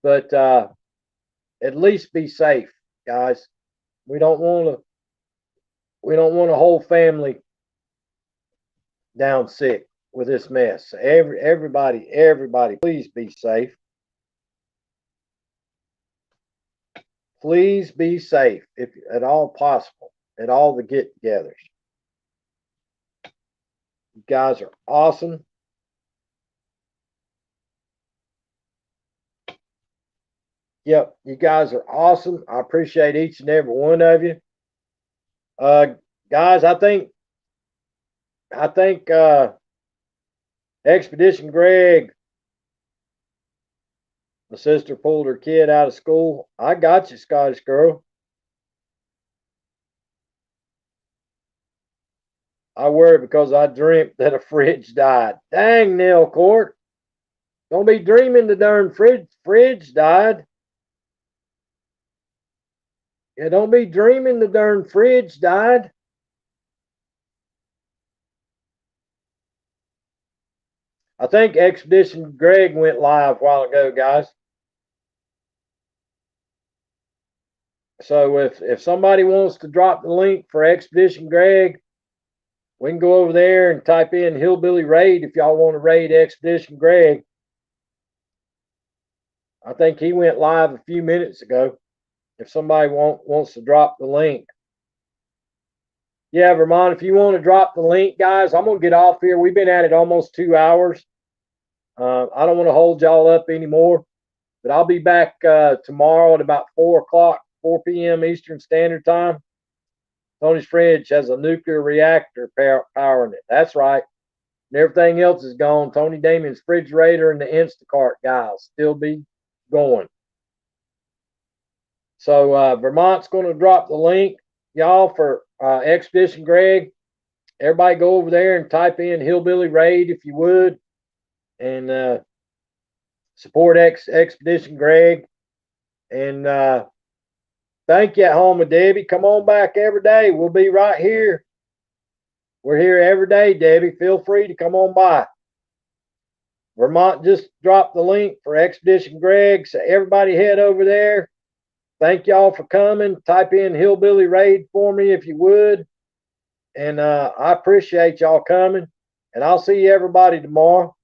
but at least be safe, guys. We don't want to. We don't want a whole family down sick with this mess. Everybody, please be safe. Please be safe if at all possible at all the get-togethers. You guys are awesome. Yep, you guys are awesome. I appreciate each and every one of you. Guys, I think Expedition Greg, the sister pulled her kid out of school. I got you, Scottish girl. I worry because I dreamt that a fridge died. Dang, Neil Court. Don't be dreaming the darn fridge died. Yeah, don't be dreaming the darn fridge died. I think Expedition Greg went live a while ago, guys. So if somebody wants to drop the link for Expedition Greg, we can go over there and type in Hillbilly Raid if y'all want to raid Expedition Greg. I think he went live a few minutes ago. If somebody wants to drop the link. Yeah, Vermont, if you want to drop the link, guys, I'm going to get off here. We've been at it almost 2 hours. I don't want to hold y'all up anymore, but I'll be back tomorrow at about 4 o'clock, 4 p.m. Eastern Standard Time. Tony's fridge has a nuclear reactor powering it. That's right. And everything else is gone. Tony Damien's refrigerator and the Instacart guy will still be going. So Vermont's going to drop the link, y'all, for Expedition Greg. Everybody go over there and type in Hillbilly Raid if you would, and support Expedition Greg. And thank you at home with Debbie. Come on back every day. We'll be right here. We're here every day, Debbie. Feel free to come on by. Vermont just dropped the link for Expedition Greg, so everybody head over there. Thank y'all for coming. Type in Hillbilly Raid for me if you would. And I appreciate y'all coming. And I'll see you everybody tomorrow.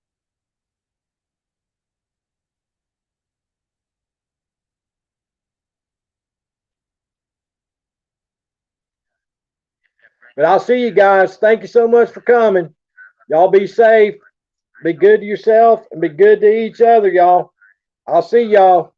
But I'll see you guys. Thank you so much for coming. Y'all be safe. Be good to yourself and be good to each other, y'all. I'll see y'all.